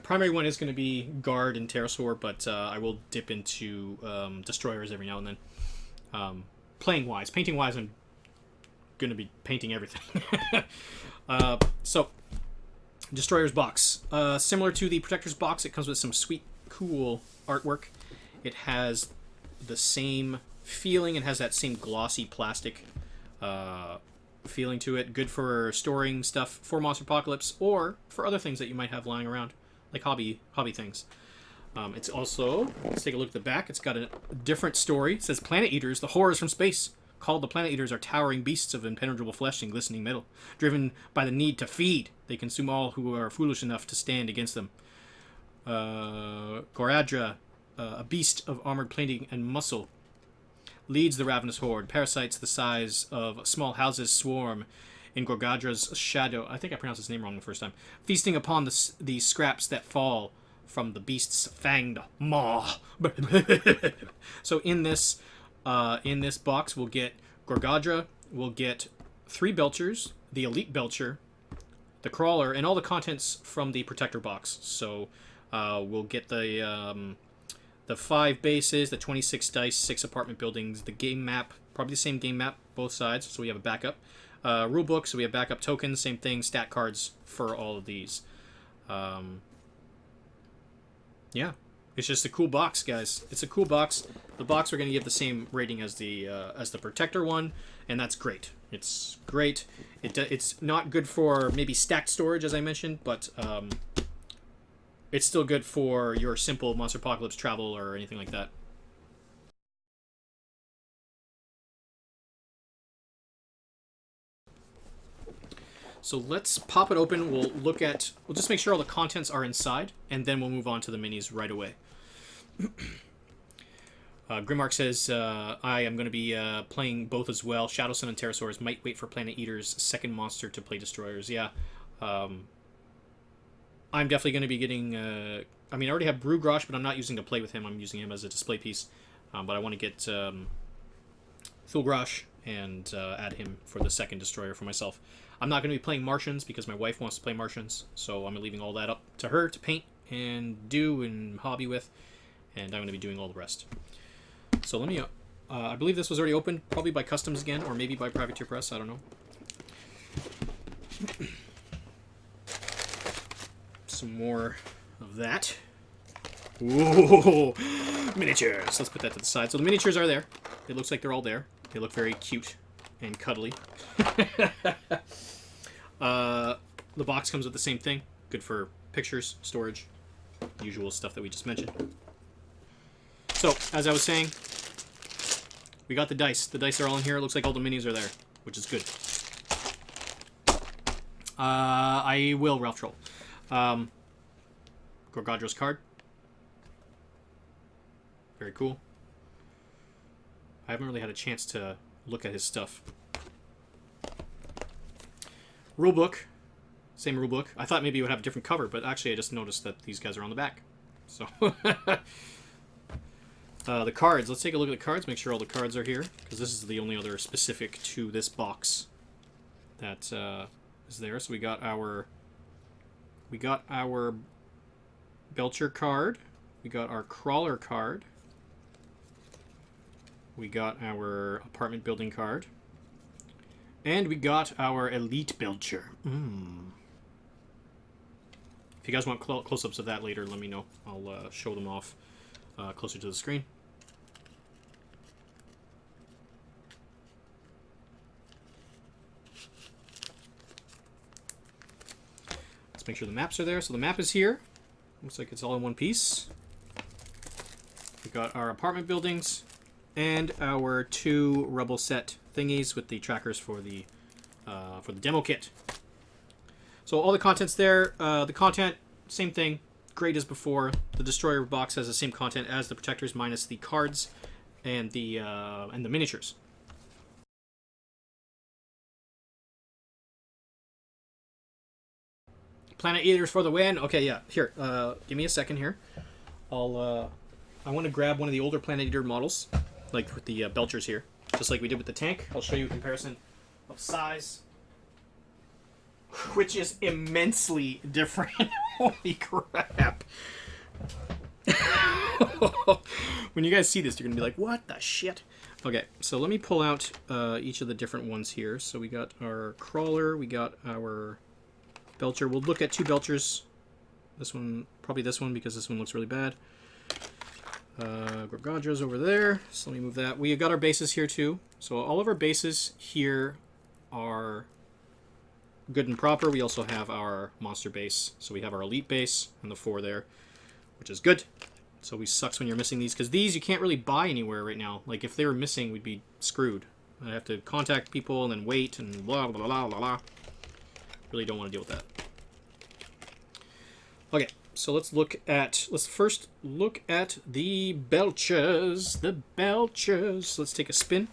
primary one is going to be Guard and Pterosaur, but I will dip into Destroyers every now and then. Playing-wise. Painting-wise, I'm going to be painting everything. So, Destroyers box. Similar to the Protector's box, it comes with some sweet, cool artwork. It has the same feeling. It has that same glossy plastic feeling to it. Good for storing stuff for Monsterpocalypse or for other things that you might have lying around, like hobby things. It's also, let's take a look at the back. It's got a different story. It says, Planet Eaters, the horrors from space. Called the Planet Eaters are towering beasts of impenetrable flesh and glistening metal. Driven by the need to feed, they consume all who are foolish enough to stand against them. Goradra, a beast of armored plating and muscle, leads the ravenous horde. Parasites the size of small houses swarm in Gorgadra's shadow. I think I pronounced his name wrong the first time. Feasting upon the scraps that fall from the beast's fanged maw. So in this box, we'll get Gorgadra, we'll get 3 Belchers, the Elite Belcher, the Crawler, and all the contents from the Protector box. So we'll get the 5 bases, the 26 dice, 6 apartment buildings, the game map, probably the same game map, both sides, so we have a backup. Rule book, so we have backup tokens, same thing, stat cards for all of these. Yeah, It's just a cool box, guys. It's a cool box. The box we're going to give the same rating as the Protector one, and that's great. It's great. It's not good for maybe stacked storage, as I mentioned, but it's still good for your simple Monsterpocalypse travel or anything like that. So let's pop it open. We'll just make sure all the contents are inside, and then we'll move on to the minis right away. Grimmark says, I am going to be playing both as well. Shadow Sun and Pterosaurs might wait for Planet Eater's second monster to play Destroyers. Yeah. I'm definitely going to be getting... I mean, I already have Brewgrosh, but I'm not using to play with him. I'm using him as a display piece. But I want to get Thulgrosh and add him for the second Destroyer for myself. I'm not going to be playing Martians because my wife wants to play Martians, so I'm leaving all that up to her to paint and do and hobby with, and I'm going to be doing all the rest. So let me... I believe this was already opened, probably by Customs again, or maybe by Privateer Press, I don't know. Some more of that. Ooh, miniatures! Let's put that to the side. So the miniatures are there. It looks like they're all there. They look very cute and cuddly. The box comes with the same thing. Good for pictures, storage, usual stuff that we just mentioned. So, as I was saying, we got the dice. The dice are all in here. It looks like all the minis are there, which is good. I will Ralph Troll. Gorgadro's card. Very cool. I haven't really had a chance to look at his stuff. Rulebook. Same rulebook. I thought maybe it would have a different cover, but actually I just noticed that these guys are on the back. So, the cards. Let's take a look at the cards, make sure all the cards are here, because this is the only other specific to this box that is there. So we got our Belcher card. We got our Crawler card. We got our Apartment Building card. And we got our Elite Belcher. If you guys want close-ups of that later, let me know. I'll show them off closer to the screen. Let's make sure the maps are there. So the map is here. Looks like it's all in one piece. We got our apartment buildings and our 2 Rebel set thingies with the trackers for the demo kit. So all the content's there. The content, same thing, great as before. The Destroyer box has the same content as the Protectors, minus the cards and the miniatures. Planet Eaters for the win. Okay, yeah. Here, give me a second here. I want to grab one of the older Planet Eater models, like with the Belchers here, just like we did with the tank. I'll show you a comparison of size, which is immensely different. Holy crap. When you guys see this, you're going to be like, what the shit? Okay, so let me pull out each of the different ones here. So we got our Crawler, we got our Belcher. We'll look at 2 Belchers. This one, probably this one, because this one looks really bad. Gorgadra's over there, so let me move that. We got our bases here too. So all of our bases here are good and proper. We also have our monster base. So we have our elite base and the 4 there, which is good. So we sucks when you're missing these, because these you can't really buy anywhere right now. Like if they were missing, we'd be screwed. I'd have to contact people and then wait and blah blah blah blah blah. Really don't want to deal with that. Okay, so let's first look at the Belchers. The Belchers. Let's take a spin.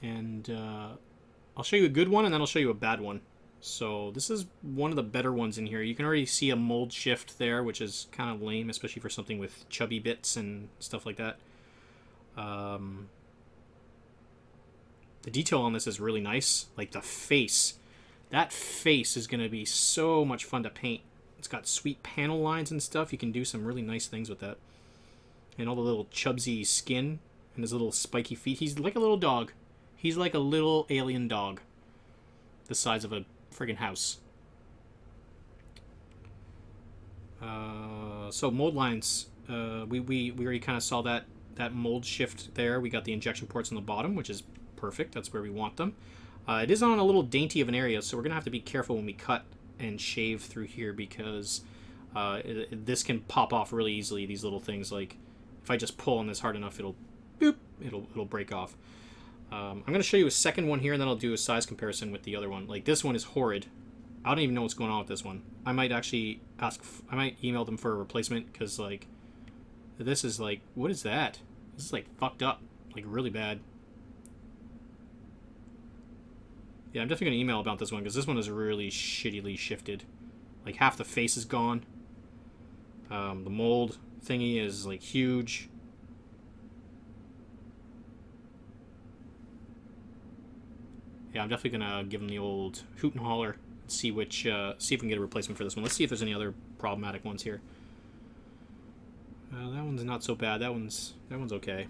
And I'll show you a good one, and then I'll show you a bad one. So this is one of the better ones in here. You can already see a mold shift there, which is kind of lame, especially for something with chubby bits and stuff like that. The detail on this is really nice. Like the face. That face is going to be so much fun to paint. It's got sweet panel lines and stuff. You can do some really nice things with that. And all the little chubsy skin and his little spiky feet. He's like a little dog. He's like a little alien dog. The size of a friggin' house. So mold lines we already kind of saw that mold shift there. We got the injection ports on the bottom, which is perfect. That's where we want them. It is on a little dainty of an area, so we're gonna have to be careful when we cut and shave through here, because this can pop off really easily. These little things, like if I just pull on this hard enough, it'll break off. I'm gonna show you a second one here, and then I'll do a size comparison with the other one. Like, this one is horrid. I don't even know what's going on with this one. I might actually I might email them for a replacement, because like this is like, what is that? This is like fucked up, like really bad. Yeah, I'm definitely going to email about this one, because this one is really shittily shifted. Like, half the face is gone. The mold thingy is, like, huge. Yeah, I'm definitely going to give them the old hoot and holler. See if we can get a replacement for this one. Let's see if there's any other problematic ones here. That one's not so bad. That one's okay.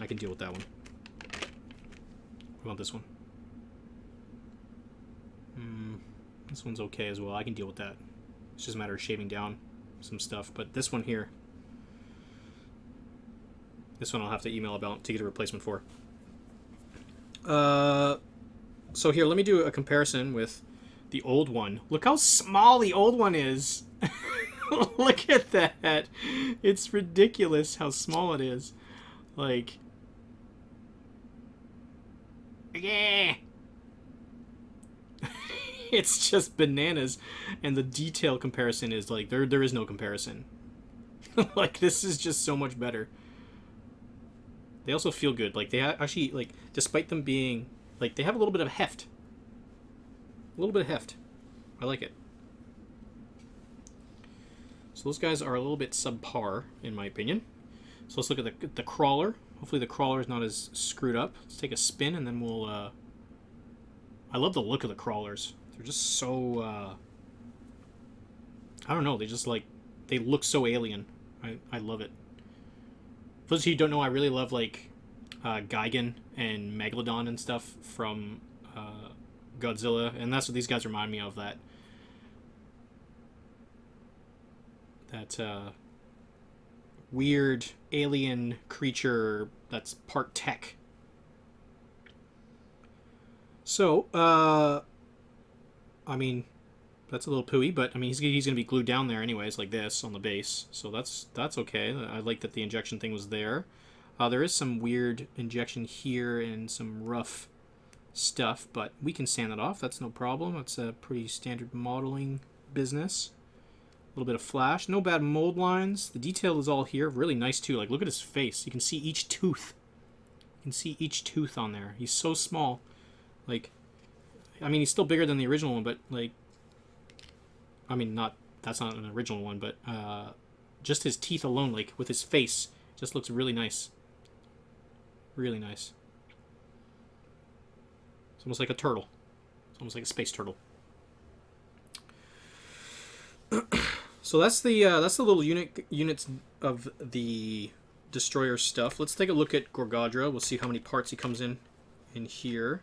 I can deal with that one. What about this one? This one's okay as well. I can deal with that. It's just a matter of shaving down some stuff. But this one here, this one I'll have to email about to get a replacement for. So here, let me do a comparison with the old one. Look how small the old one is. Look at that. It's ridiculous how small it is. Like, yeah. It's just bananas, and the detail comparison is like there is no comparison. Like, this is just so much better. They also feel good. Like, they actually, like, despite them being like, they have a little bit of heft. A little bit of heft. I like it. So those guys are a little bit subpar, in my opinion. So let's look at the crawler. Hopefully the crawler is not as screwed up. Let's take a spin, and then we'll... I love the look of the crawlers. They're just so... I don't know. They just, like... They look so alien. I love it. For those of you who don't know, I really love, like, Gigan and Megalodon and stuff from Godzilla. And that's what these guys remind me of, that weird alien creature that's part tech. So, I mean, that's a little pooey, but I mean, he's going to be glued down there anyways, like this, on the base. So that's okay. I like that the injection thing was there. There is some weird injection here and some rough stuff, but we can sand that off. That's no problem. That's a pretty standard modeling business. A little bit of flash. No bad mold lines. The detail is all here. Really nice, too. Like, look at his face. You can see each tooth. You can see each tooth on there. He's so small. Like, I mean, he's still bigger than the original one, but, like, I mean, that's not an original one, but just his teeth alone, like, with his face, just looks really nice. Really nice. It's almost like a turtle. It's almost like a space turtle. So that's the little units of the destroyer stuff. Let's take a look at Gorgadra. We'll see how many parts he comes in here.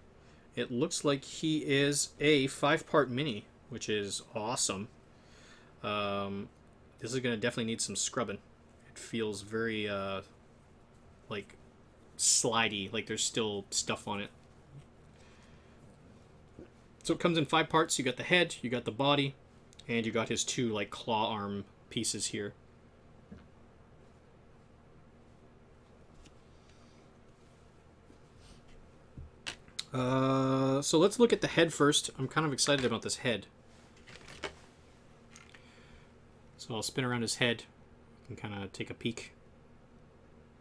It looks like he is a 5-part mini, which is awesome. This is going to definitely need some scrubbing. It feels very like slidey, like there's still stuff on it. So it comes in 5 parts. You got the head, you got the body, and you got his 2 like claw arm pieces here. So let's look at the head first. I'm kind of excited about this head. So I'll spin around his head. You can kind of take a peek.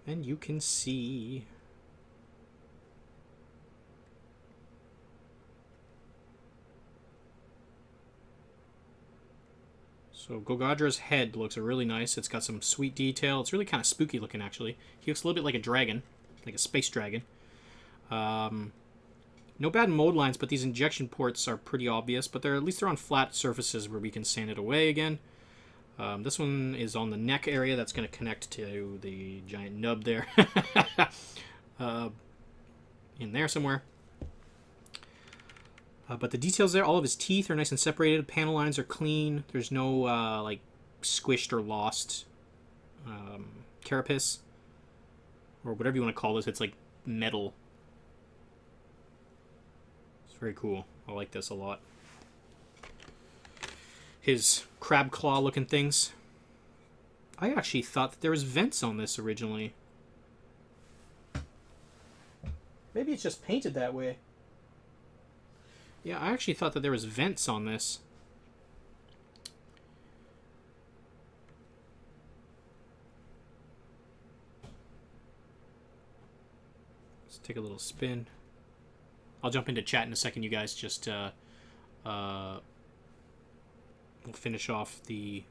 And you can see... So Gogadra's head looks really nice. It's got some sweet detail. It's really kind of spooky looking, actually. He looks a little bit like a dragon, like a space dragon. No bad mold lines, but these injection ports are pretty obvious. But at least they're on flat surfaces where we can sand it away again. This one is on the neck area. That's going to connect to the giant nub there. In there somewhere. But the details there, all of his teeth are nice and separated. Panel lines are clean. There's no like squished or lost carapace, or whatever you want to call this. It's like metal. It's very cool. I like this a lot. His crab claw looking things. I actually thought that there was vents on this originally. Maybe it's just painted that way. Yeah, I actually thought that there was vents on this. Let's take a little spin. I'll jump into chat in a second, you guys. Just we'll finish off the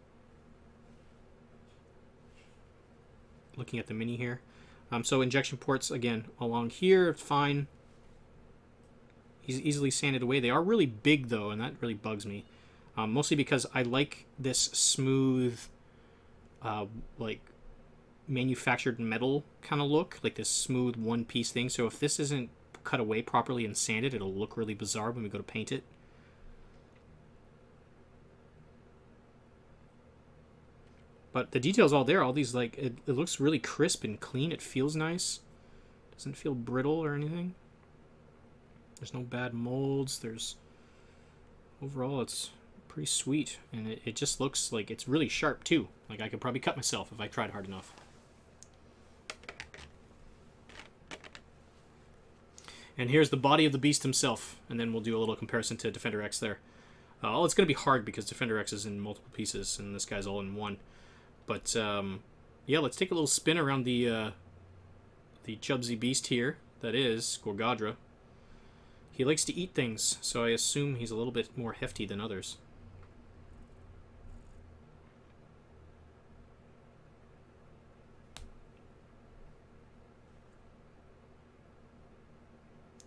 looking at the mini here. So injection ports again along here, fine. He's easily sanded away. They are really big though, and that really bugs me. Mostly because I like this smooth, like manufactured metal kind of look, like this smooth one-piece thing. So if this isn't cut away properly and sanded, it'll look really bizarre when we go to paint it. But the detail's all there. All these, like, it looks really crisp and clean. It feels nice. Doesn't feel brittle or anything. There's no bad molds. There's... Overall, it's pretty sweet. And it just looks like it's really sharp, too. Like, I could probably cut myself if I tried hard enough. And here's the body of the beast himself. And then we'll do a little comparison to Defender X there. Oh, it's going to be hard because Defender X is in multiple pieces, and this guy's all in one. But, yeah, let's take a little spin around the Chubsy beast here. That is Gorgadra. He likes to eat things, so I assume he's a little bit more hefty than others.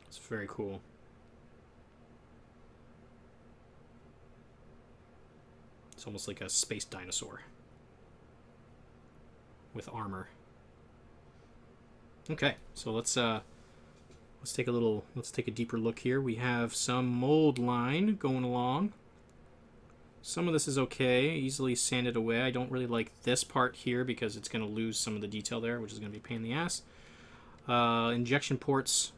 It's very cool. It's almost like a space dinosaur with armor. Okay, so let's take a deeper look here. We have some mold line going along. Some of this is okay, easily sanded away. I don't really like this part here because it's going to lose some of the detail there, which is going to be a pain in the ass. Injection ports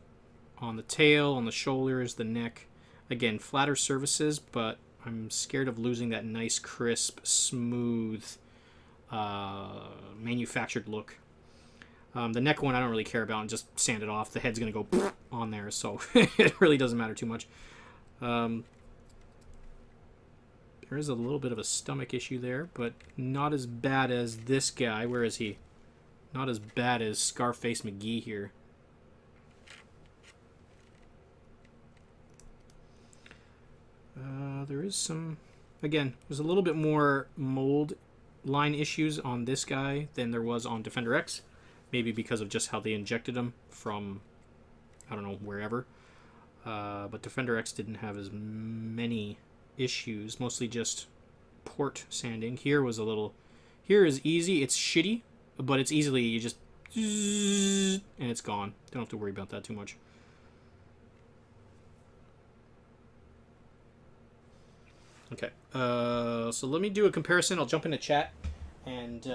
on the tail, on the shoulders, the neck. Again, flatter surfaces, but I'm scared of losing that nice, crisp, smooth, manufactured look. The neck one I don't really care about, and just sand it off. The head's going to go on there, so it really doesn't matter too much. There is a little bit of a stomach issue there, but not as bad as this guy. Where is he? Not as bad as Scarface McGee here. There is some... Again, there's a little bit more mold line issues on this guy than there was on Defender X. Maybe because of just how they injected him from, I don't know, wherever. But Defender X didn't have as many issues. Mostly just port sanding. Here was a little... Here is easy. It's shitty, but it's easily... You just... And it's gone. Don't have to worry about that too much. Okay. So let me do a comparison. I'll jump into chat and...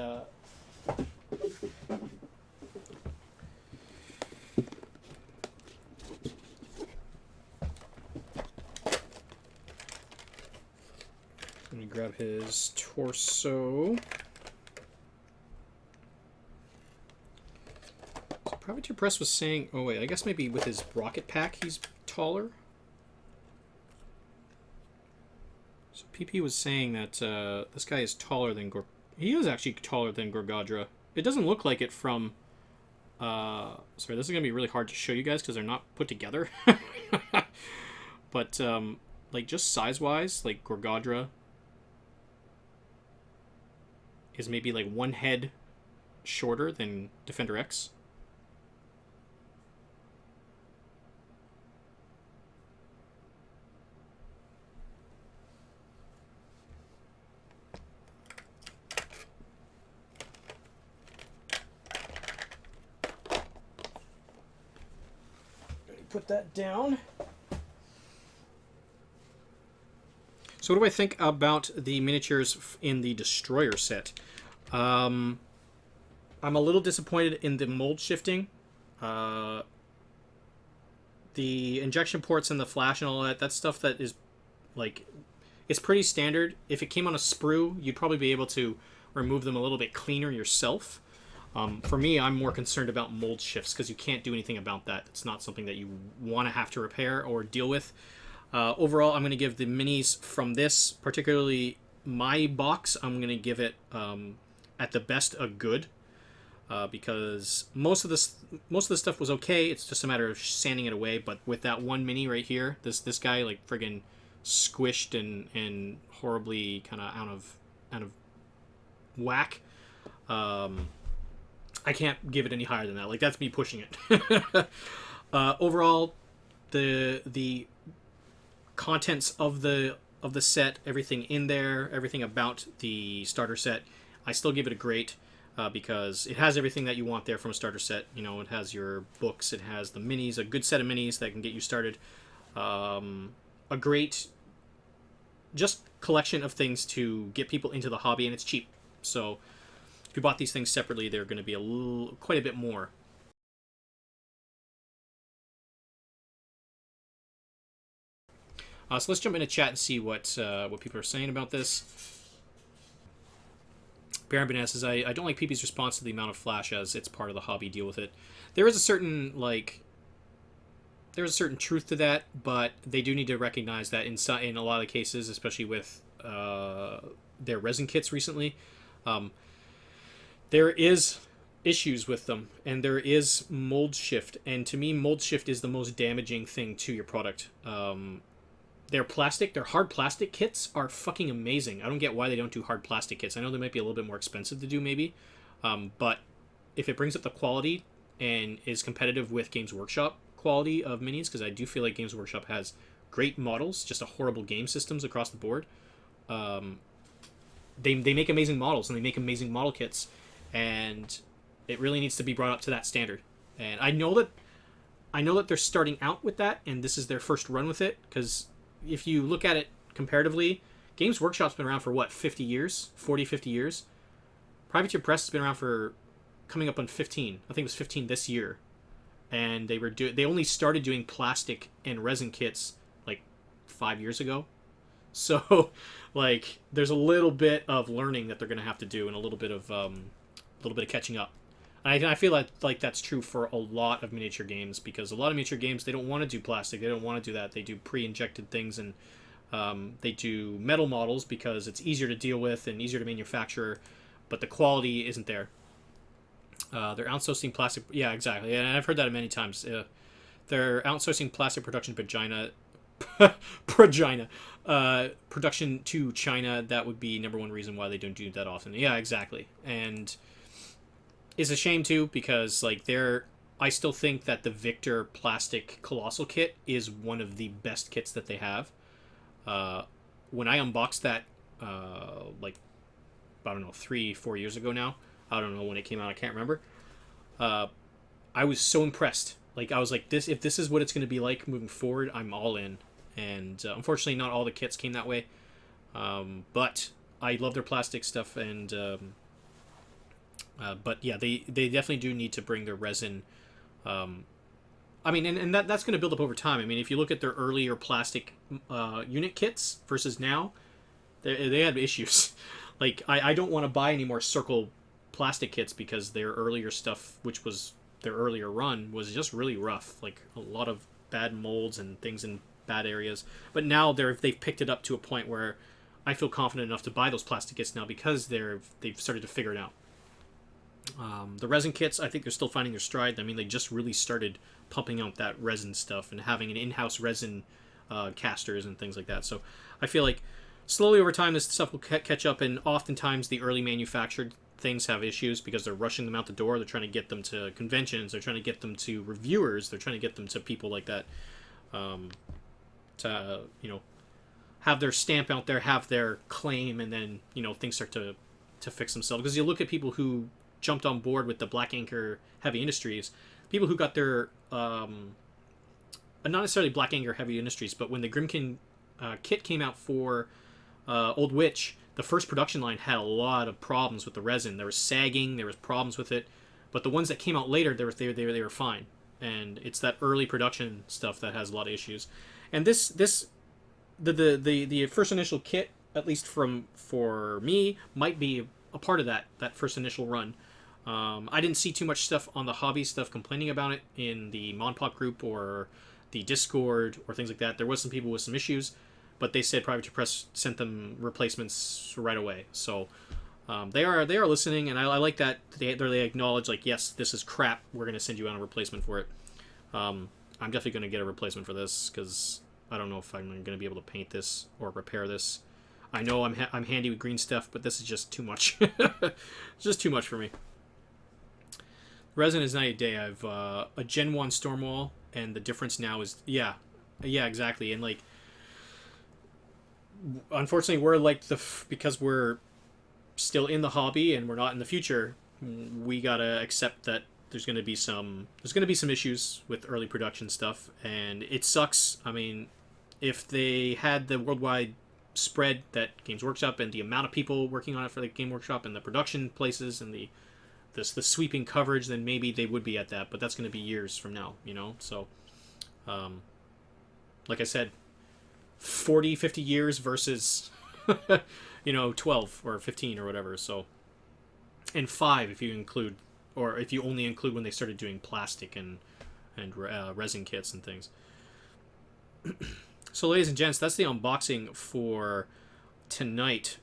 Let me grab his torso. So Privateer Press was saying... Oh, wait. I guess maybe with his rocket pack he's taller. So PP was saying that this guy is taller than... He is actually taller than Gorgadra. It doesn't look like it from... Sorry, this is going to be really hard to show you guys because they're not put together. But, like, just size-wise, like, Gorgadra is maybe like one head shorter than Defender X. Put that down. So what do I think about the miniatures in the Destroyer set? I'm a little disappointed in the mold shifting. Uh, the injection ports and the flash and all that, that's stuff that is, like, it's pretty standard. If it came on a sprue, you'd probably be able to remove them a little bit cleaner yourself. For me, I'm more concerned about mold shifts because you can't do anything about that. It's not something that you want to have to repair or deal with. Overall, I'm going to give the minis from this, particularly my box, I'm going to give it, at the best, a good. Because most of the stuff was okay. It's just a matter of sanding it away. But with that one mini right here, this guy like friggin' squished and horribly kind of out of whack. I can't give it any higher than that. Like, that's me pushing it. Overall, the contents of the set, everything in there, everything about the starter set, I still give it a great. Because it has everything that you want there from a starter set. You know, it has your books, it has the minis, a good set of minis that can get you started. A great just collection of things to get people into the hobby, and it's cheap. So if you bought these things separately, they're going to be quite a bit more. So let's jump into chat and see what people are saying about this. Baron Banana says, I don't like PP's response to the amount of flash as it's part of the hobby, deal with it. There is a certain, there's a certain truth to that, but they do need to recognize that in a lot of cases, especially with their resin kits recently, there is issues with them, and there is mold shift, and to me, mold shift is the most damaging thing to your product. Their hard plastic kits are fucking amazing. I don't get why they don't do hard plastic kits. I know they might be a little bit more expensive to do, maybe. But if it brings up the quality and is competitive with Games Workshop quality of minis, because I do feel like Games Workshop has great models, just a horrible game systems across the board. They make amazing models, and they make amazing model kits, and it really needs to be brought up to that standard. And I know that they're starting out with that, and this is their first run with it, because if you look at it comparatively, Games Workshop's been around for, 50 years? 40, 50 years? Privateer Press has been around for coming up on 15. I think it was 15 this year. And they only started doing plastic and resin kits, 5 years ago. So, there's a little bit of learning that they're going to have to do, and a little bit of catching up. And I feel like that's true for a lot of miniature games, because a lot of miniature games, they don't want to do plastic. They don't want to do that. They do pre-injected things, and they do metal models because it's easier to deal with and easier to manufacture, but the quality isn't there. They're outsourcing plastic. Yeah, exactly. And I've heard that many times. They're outsourcing plastic production production to China. That would be number one reason why they don't do that often. Yeah, exactly. And it's a shame too, because I still think that the Victor plastic Colossal kit is one of the best kits that they have. When I unboxed that, I don't know, 3-4 years ago now. I don't know when it came out. I can't remember. I was so impressed. I was like, if this is what it's going to be like moving forward, I'm all in. And unfortunately, not all the kits came that way. But I love their plastic stuff, and but yeah, they definitely do need to bring their resin. I mean, and that's going to build up over time. I mean, if you look at their earlier plastic unit kits versus now, they had issues. I don't want to buy any more circle plastic kits, because their earlier stuff, which was their earlier run, was just really rough. A lot of bad molds and things in bad areas. But now they've picked it up to a point where I feel confident enough to buy those plastic kits now, because they've started to figure it out. The resin kits, I think they're still finding their stride. I mean, they just really started pumping out that resin stuff and having an in-house resin casters and things like that. So I feel like slowly over time this stuff will catch up, and oftentimes the early manufactured things have issues because they're rushing them out the door. They're trying to get them to conventions. They're trying to get them to reviewers. They're trying to get them to people like that to, have their stamp out there, have their claim, and then, things start to fix themselves. Because you look at people who jumped on board with the Black Anchor Heavy Industries, people who got their not necessarily Black Anchor Heavy Industries, but when the Grimkin kit came out for Old Witch, the first production line had a lot of problems with the resin. There was sagging, there was problems with it, but the ones that came out later, they were fine. And it's that early production stuff that has a lot of issues. And the first initial kit, at least for me, might be a part of that first initial run. I didn't see too much stuff on the hobby stuff complaining about it in the Monpop group or the Discord or things like that. There was some people with some issues, but they said Private Press sent them replacements right away. So they are listening, and I like that they acknowledge, like, yes, this is crap. We're going to send you on a replacement for it. I'm definitely going to get a replacement for this because I don't know if I'm going to be able to paint this or repair this. I know I'm handy with green stuff, but this is just too much. It's just too much for me. Resin is 90 day. I've a Gen 1 Stormwall, and the difference now is yeah, exactly. And like, unfortunately, we're like because we're still in the hobby and we're not in the future. We gotta accept that there's gonna be some issues with early production stuff, and it sucks. I mean, if they had the worldwide spread that Games Workshop and the amount of people working on it for the Game Workshop and the production places and the sweeping coverage, then maybe they would be at that, but that's going to be years from now, you know? So, like I said, 40, 50 years versus, 12 or 15 or whatever, so, and 5 if you include, or if you only include when they started doing plastic and resin kits and things. So, ladies and gents, that's the unboxing for tonight.